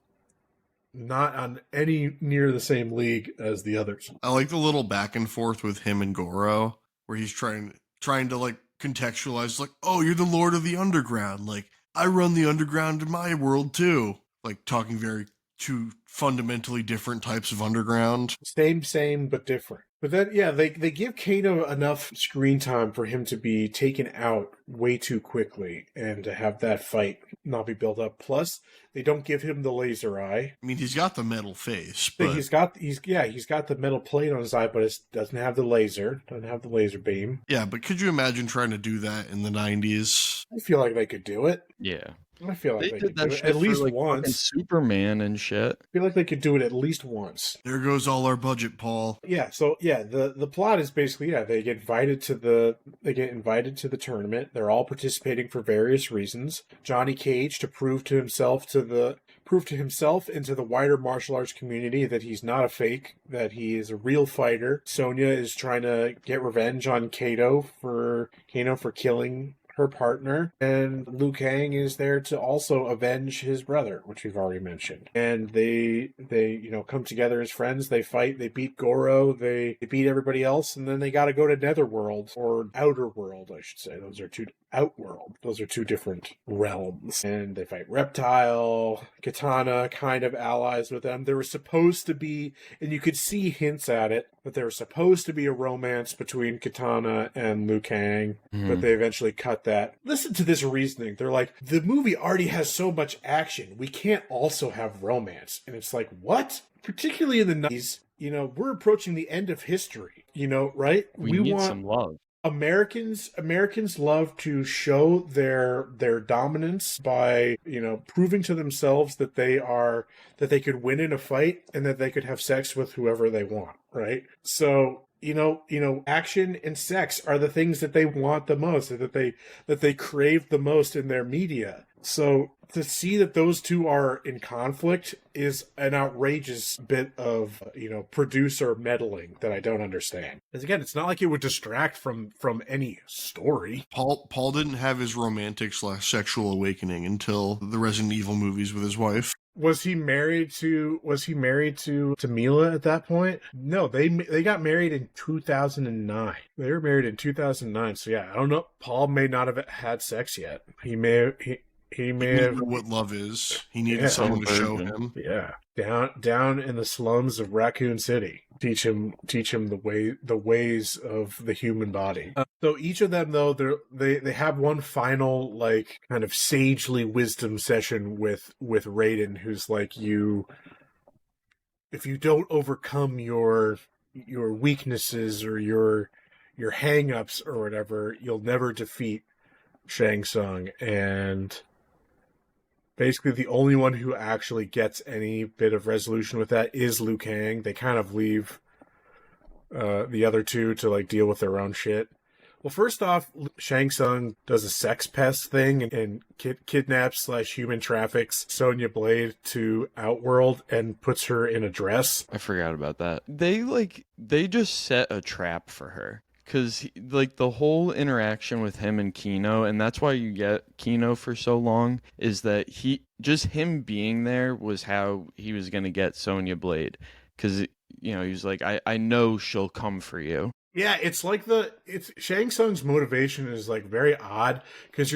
Speaker 1: not on any near the same league as the others.
Speaker 2: I like the little back and forth with him and Goro, where he's trying to like contextualize, like, oh, you're the Lord of the Underground. Like, I run the underground in my world too. Like talking very two fundamentally different types of underground.
Speaker 1: Same, but different. But then, yeah, they give Kano enough screen time for him to be taken out way too quickly and to have that fight not be built up. Plus, they don't give him the laser eye.
Speaker 2: I mean, he's got the metal face, but
Speaker 1: he's got the metal plate on his eye, but it doesn't have the laser beam.
Speaker 2: Yeah, but could you imagine trying to do that in the 90s?
Speaker 1: I feel like they could do it.
Speaker 3: Yeah.
Speaker 1: I feel like they
Speaker 3: did
Speaker 1: could
Speaker 3: that
Speaker 1: do it
Speaker 3: shit
Speaker 1: at
Speaker 3: for,
Speaker 1: least
Speaker 3: like,
Speaker 1: once.
Speaker 3: Superman and shit.
Speaker 1: I feel like they could do it at least once.
Speaker 2: There goes all our budget, Paul.
Speaker 1: Yeah, so yeah, the plot is basically they get invited to the tournament. They're all participating for various reasons. Johnny Cage to prove to himself and to the wider martial arts community that he's not a fake, that he is a real fighter. Sonya is trying to get revenge on Kano for killing her partner, and Liu Kang is there to also avenge his brother, which we've already mentioned. And they come together as friends. They fight. They beat Goro. They beat everybody else, and then they got to go to Netherworld or Outer World, I should say. Outworld. Those are two different realms. And they fight Reptile. Katana kind of allies with them. There was supposed to be, and you could see hints at it, that there was supposed to be a romance between Katana and Liu Kang, but they eventually cut that. Listen to this reasoning. They're like, the movie already has so much action. We can't also have romance. And it's like, what? Particularly in the 90s, we're approaching the end of history, right?
Speaker 3: We need some love.
Speaker 1: Americans love to show their dominance by proving to themselves that they could win in a fight and that they could have sex with whoever they want, right? So action and sex are the things that they want the most, that they crave the most in their media. So to see that those two are in conflict is an outrageous bit of producer meddling that I don't understand. Because again, it's not like it would distract from any story.
Speaker 2: Paul didn't have his romantic / sexual awakening until the Resident Evil movies with his wife.
Speaker 1: Was he married to Mila at that point? No, they got married in 2009. They were married in 2009. So yeah, I don't know. Paul may not have had sex yet. He may have
Speaker 2: what love is. He needed someone to show him.
Speaker 1: Yeah, down in the slums of Raccoon City, teach him the ways of the human body. So each of them, though, they have one final like kind of sagely wisdom session with Raiden, who's like, if you don't overcome your weaknesses or your hang-ups or whatever, you'll never defeat Shang Tsung. And Basically, the only one who actually gets any bit of resolution with that is Liu Kang. They kind of leave the other two to like deal with their own shit. Well, first off, Shang Tsung does a sex pest thing and kidnaps / human traffics Sonya Blade to Outworld and puts her in a dress.
Speaker 3: I forgot about that. They just set a trap for her. Because, like, the whole interaction with him and Kino, and that's why you get Kino for so long, is that him being there was how he was going to get Sonya Blade. Because, he was like, I know she'll come for you.
Speaker 1: Yeah, it's Shang Tsung's motivation is, like, very odd, because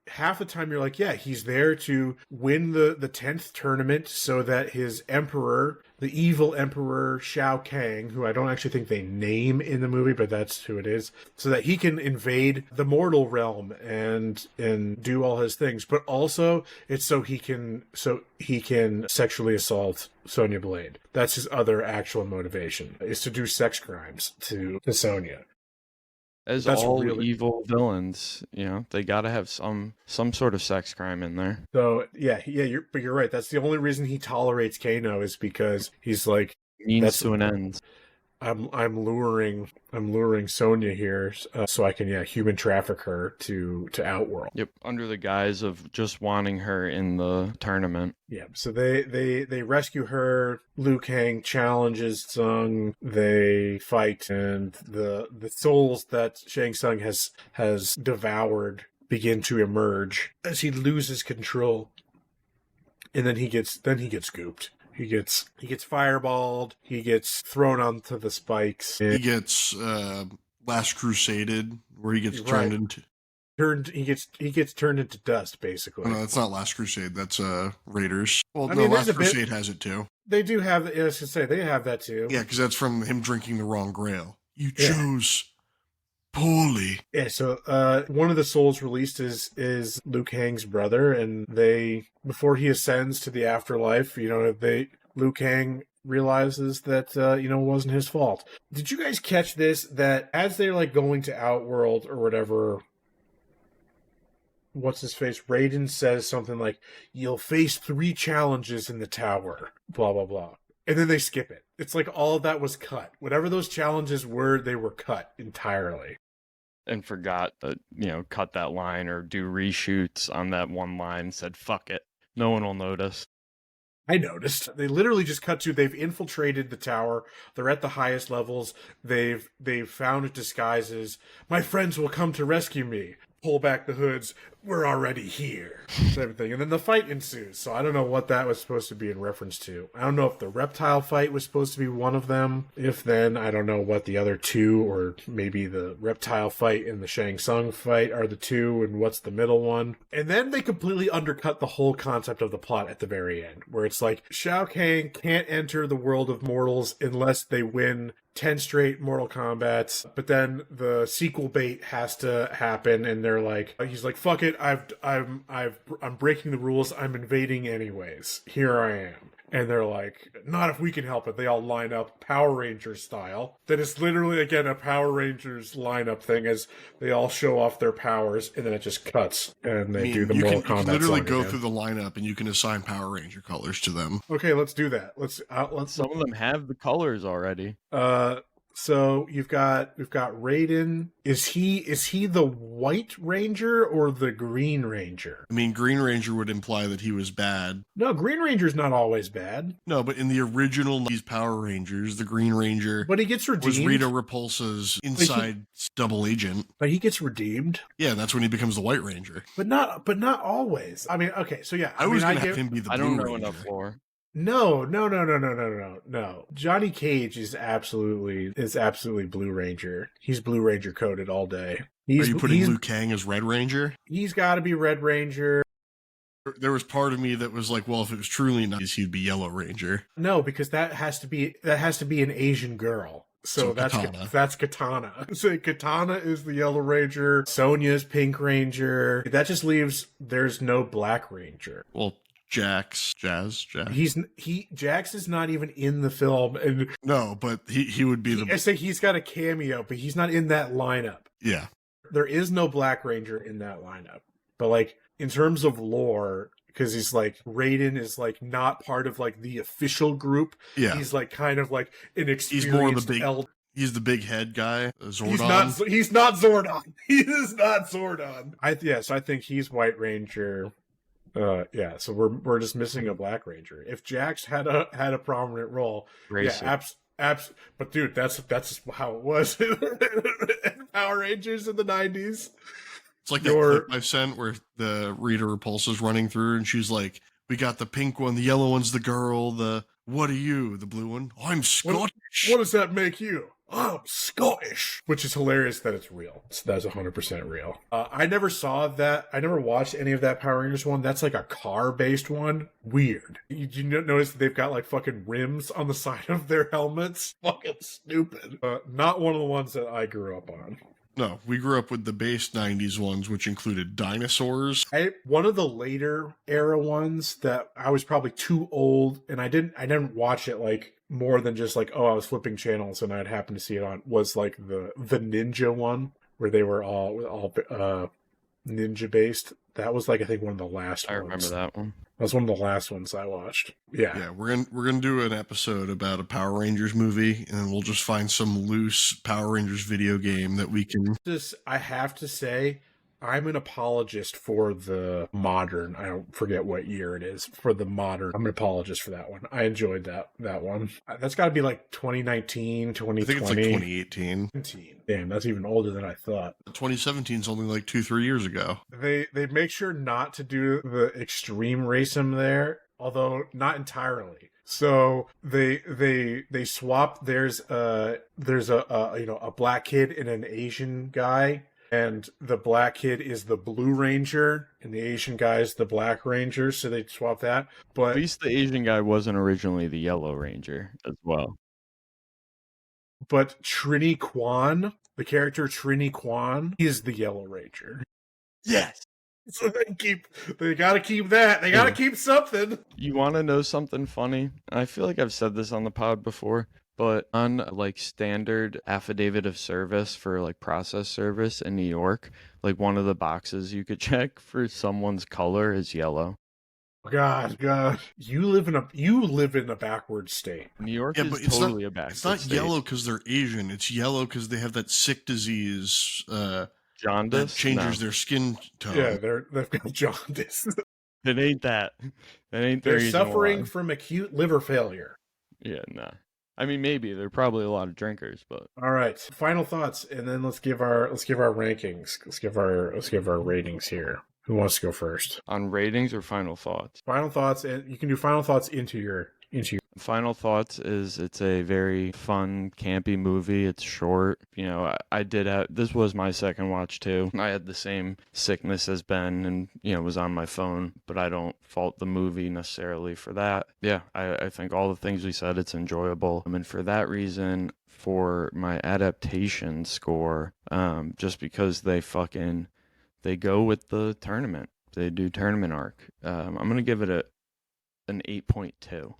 Speaker 1: half the time you're like, yeah, he's there to win the 10th tournament so that his emperor, the evil emperor Shao Kahn, who I don't actually think they name in the movie, but that's who it is, so that he can invade the mortal realm and do all his things. But also it's so he can sexually assault Sonya Blade. That's his other actual motivation, is to do sex crimes to Sonya.
Speaker 3: As that's all really evil villains, they got to have some sort of sex crime in there.
Speaker 1: So yeah, you're right. That's the only reason he tolerates Kano, is because he's like,
Speaker 3: means to an end.
Speaker 1: I'm luring Sonya here, so I can human traffic her to Outworld.
Speaker 3: Yep, under the guise of just wanting her in the tournament.
Speaker 1: Yeah, so they rescue her. Liu Kang challenges Tsung. They fight, and the souls that Shang Tsung has devoured begin to emerge as he loses control, and then he gets gooped. He gets fireballed. He gets thrown onto the spikes.
Speaker 2: He gets Last Crusaded, where he gets turned into.
Speaker 1: He gets turned into dust, basically.
Speaker 2: No, that's not Last Crusade. That's Raiders. Well, Last Crusade has it too.
Speaker 1: They do have. I was gonna say they have that too.
Speaker 2: Yeah, because that's from him drinking the wrong Grail. You chose poorly.
Speaker 1: Yeah. So one of the souls released is Liu Kang's brother, and before he ascends to the afterlife, Liu Kang realizes that it wasn't his fault. Did you guys catch this? That as they're like going to Outworld or whatever, what's his face? Raiden says something like, "You'll face 3 challenges in the tower." Blah blah blah, and then they skip it. It's like all of that was cut. Whatever those challenges were, they were cut entirely.
Speaker 3: And forgot that, cut that line or do reshoots on that one line. Said, "Fuck it, no one will notice."
Speaker 1: I noticed. They literally just cut to, they've infiltrated the tower. They're at the highest levels. They've found disguises. "My friends will come to rescue me." Pull back the hoods. "We're already here." Everything. And then the fight ensues. So I don't know what that was supposed to be in reference to. I don't know if the reptile fight was supposed to be one of them. If then, I don't know what the other two, or maybe the reptile fight and the Shang Tsung fight are the two, and what's the middle one. And then they completely undercut the whole concept of the plot at the very end, where it's like, Shao Kahn can't enter the world of mortals unless they win 10 straight Mortal Kombats, but then the sequel bait has to happen, and he's like, "Fuck it, I'm breaking the rules. I'm invading anyways. Here I am." And they're like, "Not if we can help it." They all line up Power Rangers style. Then it's literally, again, a Power Rangers lineup thing as they all show off their powers, and then it just cuts, and they do the Mortal Kombat. You can
Speaker 2: literally go through the lineup, and you can assign Power Ranger colors to them.
Speaker 1: Okay, let's do that. Let's.
Speaker 3: Some of them have the colors already.
Speaker 1: So we've got Raiden. Is he the White Ranger or the Green Ranger?
Speaker 2: I mean, Green Ranger would imply that he was bad.
Speaker 1: No, Green Ranger's not always bad.
Speaker 2: No, but in the original 90s Power Rangers, the Green Ranger,
Speaker 1: but he gets redeemed.
Speaker 2: Was Rita Repulsa's inside double agent.
Speaker 1: But he gets redeemed.
Speaker 2: Yeah, that's when he becomes the White Ranger.
Speaker 1: But not always. I mean, okay, so yeah.
Speaker 2: I was going to have him be the Blue Ranger.
Speaker 3: I don't know enough lore.
Speaker 1: No. Johnny Cage is absolutely Blue Ranger. He's Blue Ranger coded all day.
Speaker 2: Are you putting Liu Kang as Red Ranger?
Speaker 1: He's got to be Red Ranger.
Speaker 2: There was part of me that was like, well, if it was truly nice, he'd be Yellow Ranger.
Speaker 1: No, because that has to be an Asian girl. So that's Katana. So Katana is the Yellow Ranger. Sonya's Pink Ranger. That just leaves there's no Black Ranger.
Speaker 2: Well, Jax.
Speaker 1: Jax is not even in the film, and
Speaker 2: no, but he would be
Speaker 1: I say he's got a cameo, but he's not in that lineup.
Speaker 2: Yeah,
Speaker 1: there is no Black Ranger in that lineup. But like in terms of lore, because he's like Raiden is like not part of like the official group.
Speaker 2: Yeah.
Speaker 1: He's like kind of like an
Speaker 2: He's more
Speaker 1: experienced
Speaker 2: the big.
Speaker 1: elder.
Speaker 2: He's the big head guy. Zordon.
Speaker 1: He's not Zordon. He is not Zordon. So I think he's White Ranger. So we're just missing a Black Ranger. If Jax had a prominent role, but dude, that's how it was in Power Rangers in the 90s.
Speaker 2: It's like that clip I sent where the Rita Repulsa is running through and she's like, "We got the pink one, the yellow one's the girl, what are you? The blue one? I'm Scottish.
Speaker 1: What does that make you? I'm Scottish." Which is hilarious that it's real. That's 100% real. I never saw that. I never watched any of that Power Rangers one. That's like a car-based one. Weird. You notice that they've got like fucking rims on the side of their helmets? Fucking stupid. Not one of the ones that I grew up on.
Speaker 2: No, we grew up with the base 90s ones, which included dinosaurs.
Speaker 1: One of the later era ones that I was probably too old, and I didn't watch it like more than just like, I was flipping channels and I'd happen to see it on, was like the ninja one where they were all ninja based. That was like, I think one of the last ones.
Speaker 3: I remember that one.
Speaker 1: That was one of the last ones I watched. Yeah,
Speaker 2: we're gonna do an episode about a Power Rangers movie, and then we'll just find some loose Power Rangers video game that we can.
Speaker 1: I have to say, I'm an apologist for the modern. I don't forget what year it is for the modern. I'm an apologist for that one. I enjoyed that one. That's got to be like 2019, 2020.
Speaker 2: I think it's like 2018.
Speaker 1: Damn, that's even older than I thought.
Speaker 2: 2017 is only like 2-3 years ago.
Speaker 1: They make sure not to do the extreme racism there, although not entirely. So they swap. There's a black kid and an Asian guy. And the black kid is the Blue Ranger, and the Asian guy is the Black Ranger, so they swap that. But
Speaker 3: at least the Asian guy wasn't originally the Yellow Ranger as well.
Speaker 1: But Trini Kwan, the character Trini Kwan, is the Yellow Ranger.
Speaker 3: Yes.
Speaker 1: So they gotta keep that. They gotta keep something.
Speaker 3: You want to know something funny? I feel like I've said this on the pod before. But on like standard affidavit of service for like process service in New York, like one of the boxes you could check for someone's color is yellow.
Speaker 1: God, you live in a backward state.
Speaker 3: New York is totally a backward state.
Speaker 2: It's not yellow because they're Asian. It's yellow because they have that sick disease.
Speaker 3: Jaundice
Speaker 2: that changes their skin tone.
Speaker 1: Yeah, they've got jaundice.
Speaker 3: It ain't that.
Speaker 1: They're suffering from acute liver failure.
Speaker 3: Yeah, nah. I mean, maybe there are probably a lot of drinkers, but
Speaker 1: all right. Final thoughts, and then let's give our rankings. Let's give our ratings here. Who wants to go first?
Speaker 3: On ratings or final thoughts?
Speaker 1: Final thoughts, and you can do final thoughts into your.
Speaker 3: Final thoughts is it's a very fun, campy movie. It's short. You know, this was my second watch too. I had the same sickness as Ben and, was on my phone, but I don't fault the movie necessarily for that. Yeah, I think all the things we said, it's enjoyable. And for that reason, for my adaptation score, just because they go with the tournament. They do tournament arc. I'm going to give it an 8.2.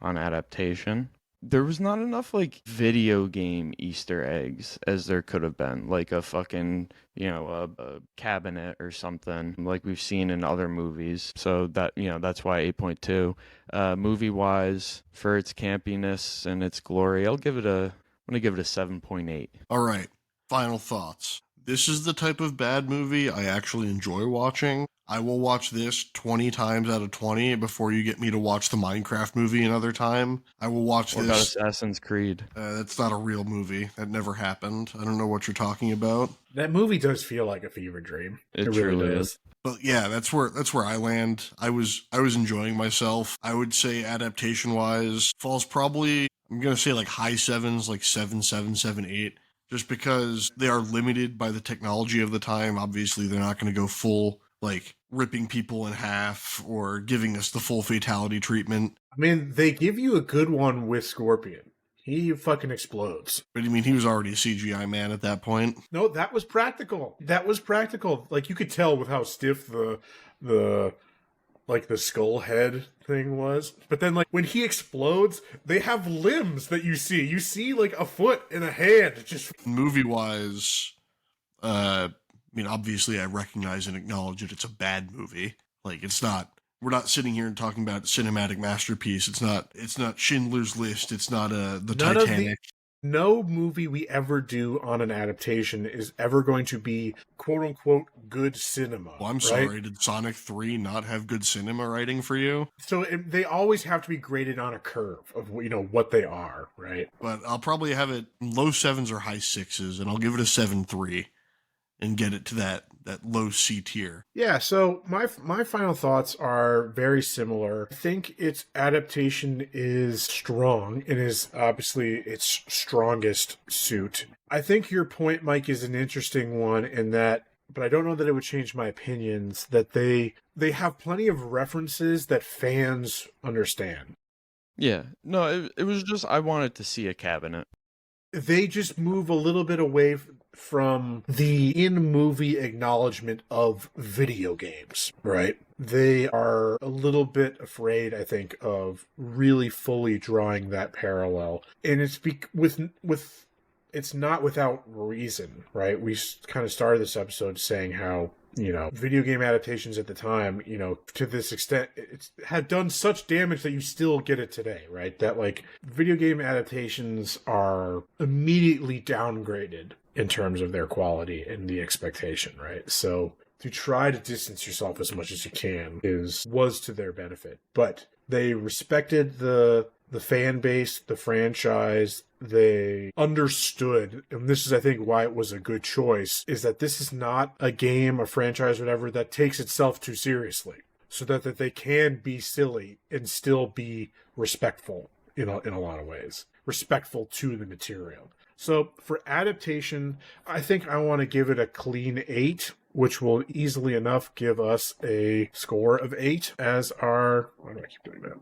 Speaker 3: On adaptation. There was not enough like video game Easter eggs as there could have been, like a fucking, a cabinet or something like we've seen in other movies. So that, that's why 8.2. Movie wise, for its campiness and its glory, I'm going to give it a 7.8.
Speaker 2: All right. Final thoughts. This is the type of bad movie I actually enjoy watching. I will watch this 20 times out of 20 before you get me to watch the Minecraft movie another time. I will watch
Speaker 3: this. What about Assassin's Creed?
Speaker 2: That's not a real movie. That never happened. I don't know what you're talking about.
Speaker 1: That movie does feel like a fever dream.
Speaker 3: It really does.
Speaker 2: But yeah, that's where I land. I was enjoying myself. I would say adaptation wise falls probably, I'm gonna say like high sevens, like 7, 8. Just because they are limited by the technology of the time. Obviously, they're not going to go full, like, ripping people in half or giving us the full fatality treatment.
Speaker 1: I mean, they give you a good one with Scorpion. He fucking explodes.
Speaker 2: But you mean he was already a CGI man at that point?
Speaker 1: No, that was practical. Like, you could tell with how stiff the skull head thing was. But then, like, when he explodes, they have limbs that you see. You see, like, a foot and a hand. Just
Speaker 2: movie-wise, I mean, obviously I recognize and acknowledge that it's a bad movie. Like, it's not we're not sitting here and talking about cinematic masterpiece. It's not Schindler's List. It's not the Titanic.
Speaker 1: No movie we ever do on an adaptation is ever going to be quote unquote good cinema.
Speaker 2: Well, I'm sorry. Did Sonic 3 not have good cinema writing for you?
Speaker 1: So they always have to be graded on a curve of what they are, right?
Speaker 2: But I'll probably have it low 7s or high 6s, and I'll give it a 7.3 and get it to that low C tier.
Speaker 1: Yeah, so my final thoughts are very similar. I think its adaptation is strong and is obviously its strongest suit. I think your point, Mike, is an interesting one in that, but I don't know that it would change my opinions, that they have plenty of references that fans understand.
Speaker 3: Yeah. No, it was just I wanted to see a cabinet.
Speaker 1: They just move a little bit away from the in-movie acknowledgement of video games, right? They are a little bit afraid, I think, of really fully drawing that parallel. And it's it's not without reason, right? We kind of started this episode saying how, video game adaptations at the time, to this extent, it's had done such damage that you still get it today, right? That, video game adaptations are immediately downgraded in terms of their quality and the expectation, right? So to try to distance yourself as much as you can was to their benefit. But they respected the fan base, the franchise. They understood, and this is, I think, why it was a good choice, is that this is not a game, a franchise, whatever, that takes itself too seriously. So that they can be silly and still be respectful in a lot of ways. Respectful to the material. So for adaptation, I think I want to give it a clean 8, which will easily enough give us a score of 8 as our... Why do I keep doing that?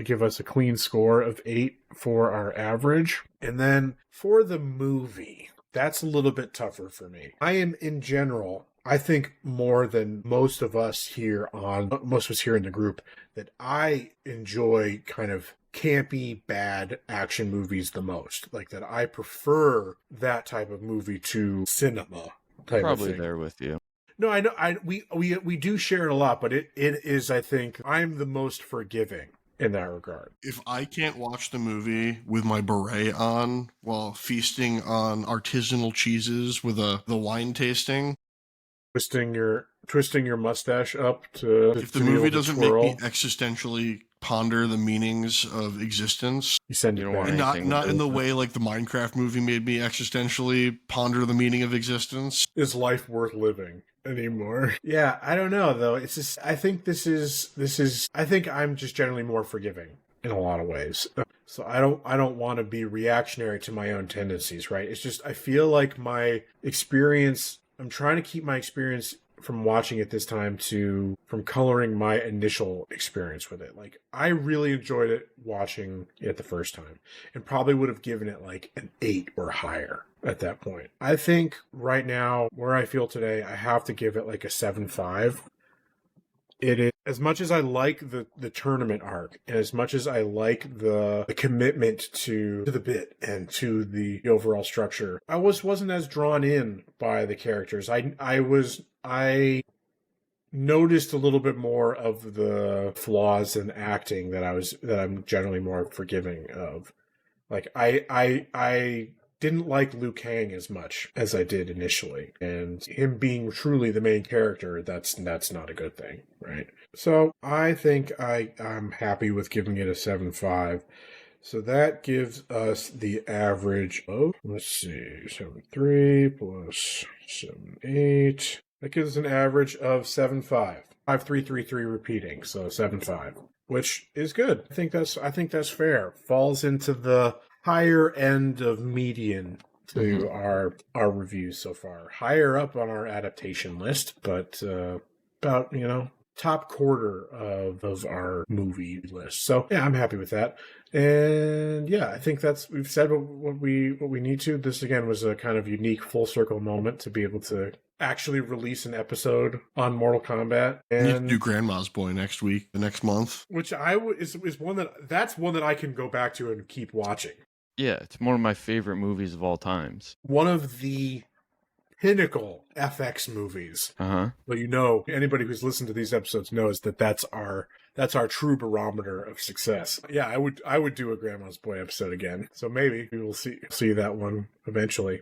Speaker 1: Give us a clean score of 8 for our average. And then for the movie, that's a little bit tougher for me. I am, in general, I think more than most of us here in the group, that I enjoy kind of campy, bad action movies the most. Like, that I prefer that type of movie to cinema type
Speaker 3: Probably
Speaker 1: of thing.
Speaker 3: there with you.
Speaker 1: No, I know. We do share it a lot, but it is, I think, I'm the most forgiving in that regard.
Speaker 2: If I can't watch the movie with my beret on while feasting on artisanal cheeses with the wine tasting,
Speaker 1: twisting your mustache up to
Speaker 2: if the movie doesn't make me existentially ponder the meanings of existence,
Speaker 1: you send it back.
Speaker 2: And not in the way like the Minecraft movie made me existentially ponder the meaning of existence.
Speaker 1: Is life worth living anymore? Yeah, I don't know though. It's just, I think I think I'm just generally more forgiving in a lot of ways. So I don't want to be reactionary to my own tendencies, right? It's just, I feel like my experience, I'm trying to keep my experience from watching it this time from coloring my initial experience with it. Like, I really enjoyed it watching it the first time and probably would have given it like an 8 or higher at that point. I think right now, where I feel today, I have to give it like a 7.5. It is, as much as I like the tournament arc, and as much as I like the commitment to the bit and to the overall structure, I wasn't as drawn in by the characters. I noticed a little bit more of the flaws in acting that I'm generally more forgiving of. Like, I didn't like Liu Kang as much as I did initially, and him being truly the main character, that's not a good thing, right? So I think I'm happy with giving it a 7.5. So that gives us the average of, let's see, 7.3 plus 7.8. That gives us an average of 7.5. 5.333 repeating, so 7.5, which is good. I think that's fair. Falls into the higher end of median to our reviews so far. Higher up on our adaptation list, but about, top quarter of our movie list. So yeah, I'm happy with that. And yeah, I think we've said what we need to. This again was a kind of unique full circle moment to be able to actually release an episode on Mortal Kombat. And
Speaker 2: you do Grandma's Boy next month,
Speaker 1: which is one that I can go back to and keep watching.
Speaker 3: Yeah, it's one of my favorite movies of all times.
Speaker 1: One of the pinnacle FX movies.
Speaker 3: Uh-huh.
Speaker 1: Well, anybody who's listened to these episodes knows that that's our true barometer of success. Yeah, I would do a Grandma's Boy episode again. So maybe we will see that one eventually.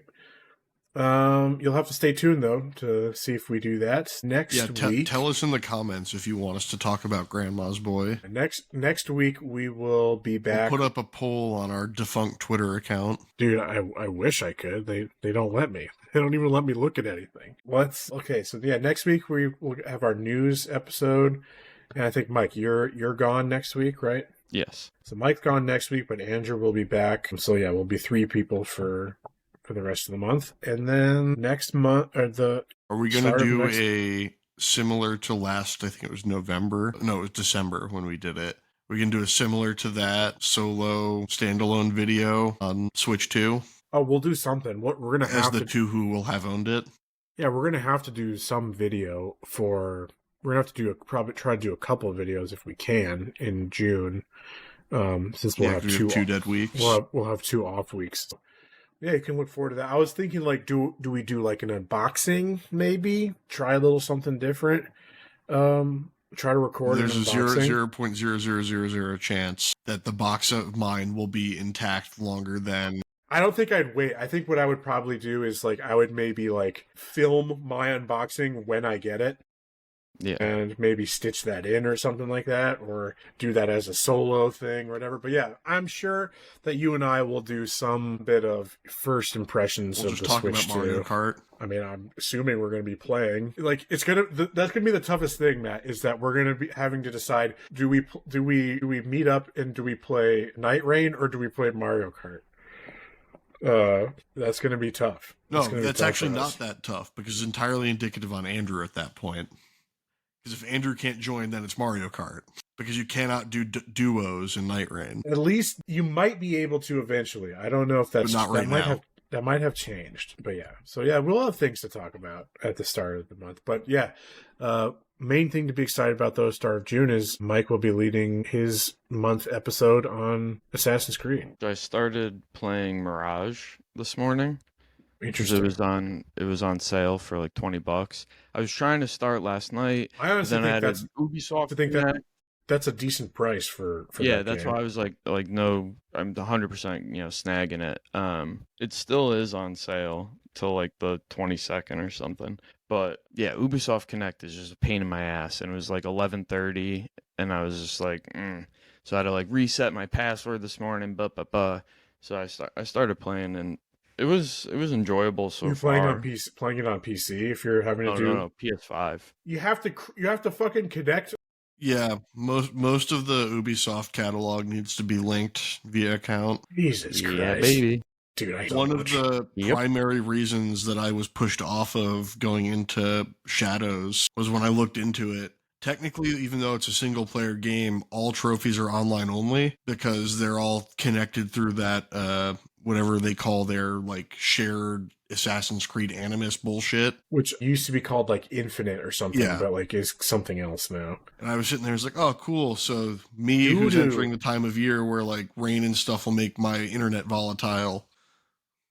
Speaker 1: You'll have to stay tuned though to see if we do that next week.
Speaker 2: Tell us in the comments if you want us to talk about Grandma's Boy.
Speaker 1: Next week we will be back.
Speaker 2: We'll put up a poll on our defunct Twitter account.
Speaker 1: Dude, I wish I could. They don't let me. They don't even let me look at anything. Next week we will have our news episode, and I think Mike, you're gone next week, right?
Speaker 3: Yes.
Speaker 1: So Mike's gone next week, but Andrew will be back. So yeah, we'll be 3 people for the rest of the month. And then next month, are we going to do
Speaker 2: a similar to last, I think it was November. No, it was December when we did it. We can do a similar to that solo standalone video on Switch 2.
Speaker 1: Oh, we'll do something. We're going to have
Speaker 2: as the two who will have owned it.
Speaker 1: Yeah, we're going to have to do some video we're going to have to probably try to do a couple of videos if we can in June. Since we'll have 2
Speaker 2: dead weeks.
Speaker 1: We'll have 2 off weeks. Yeah, you can look forward to that. I was thinking, like, do we do like an unboxing? Maybe try a little something different. Try to record.
Speaker 2: There's a 0.0000 chance that the box of mine will be intact longer than.
Speaker 1: I don't think I'd wait. I think what I would probably do is like I would maybe like film my unboxing when I get it.
Speaker 3: Yeah.
Speaker 1: And maybe stitch that in or something like that, or do that as a solo thing or whatever. But yeah, I'm sure that you and I will do some bit of first impressions of the Switch 2.
Speaker 2: Mario Kart.
Speaker 1: I mean, I'm assuming we're going to be playing. Like, that's going to be the toughest thing, Matt, is that we're going to be having to decide, do we meet up and do we play Night Rain or do we play Mario Kart? That's going to be tough.
Speaker 2: No, that's actually not that tough because it's entirely indicative on Andrew at that point. Because if Andrew can't join, then it's Mario Kart. Because you cannot do duos in Night Rain.
Speaker 1: At least you might be able to eventually. I don't know if that's
Speaker 2: but not right now.
Speaker 1: That might have changed. But yeah. So yeah, we'll have things to talk about at the start of the month. But yeah, main thing to be excited about though, start of June, is Mike will be leading his month episode on Assassin's Creed.
Speaker 3: I started playing Mirage this morning.
Speaker 1: Interesting.
Speaker 3: It was on sale for like $20. I was trying to start last night.
Speaker 1: I honestly think that's
Speaker 3: Ubisoft.
Speaker 1: I think that's a decent price for
Speaker 3: yeah.
Speaker 1: That's
Speaker 3: why I was like no, I'm 100% snagging it. It still is on sale till like the 22nd or something. But yeah, Ubisoft Connect is just a pain in my ass, and it was like 11:30, and I was just like, so I had to like reset my password this morning. So I started playing and. It was enjoyable so far.
Speaker 1: You're playing it on PC if you're having to do
Speaker 3: no PS5.
Speaker 1: You have to fucking connect.
Speaker 2: Yeah, most of the Ubisoft catalog needs to be linked via account.
Speaker 1: Jesus Christ,
Speaker 3: yeah, baby.
Speaker 1: Dude,
Speaker 2: one of the primary reasons that I was pushed off of going into Shadows was when I looked into it. Technically, even though it's a single-player game, all trophies are online only because they're all connected through that, whatever they call their, like, shared Assassin's Creed Animus bullshit.
Speaker 1: Which used to be called, like, Infinite or something, but, like, is something else now.
Speaker 2: And I was sitting there, I was like, oh, cool. So me, who's entering the time of year where, like, rain and stuff will make my internet volatile.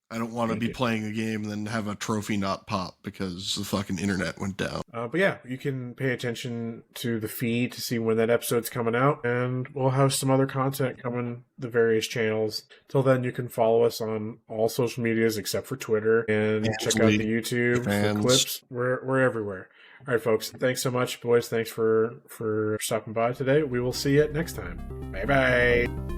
Speaker 2: I don't want to be playing a game and then have a trophy not pop because the fucking internet went down.
Speaker 1: But yeah, you can pay attention to the feed to see when that episode's coming out, and we'll have some other content coming the various channels. Till then, you can follow us on all social medias except for Twitter, and check out the YouTube for clips. We're everywhere. All right, folks. Thanks so much, boys. Thanks for stopping by today. We will see you next time. Bye-bye.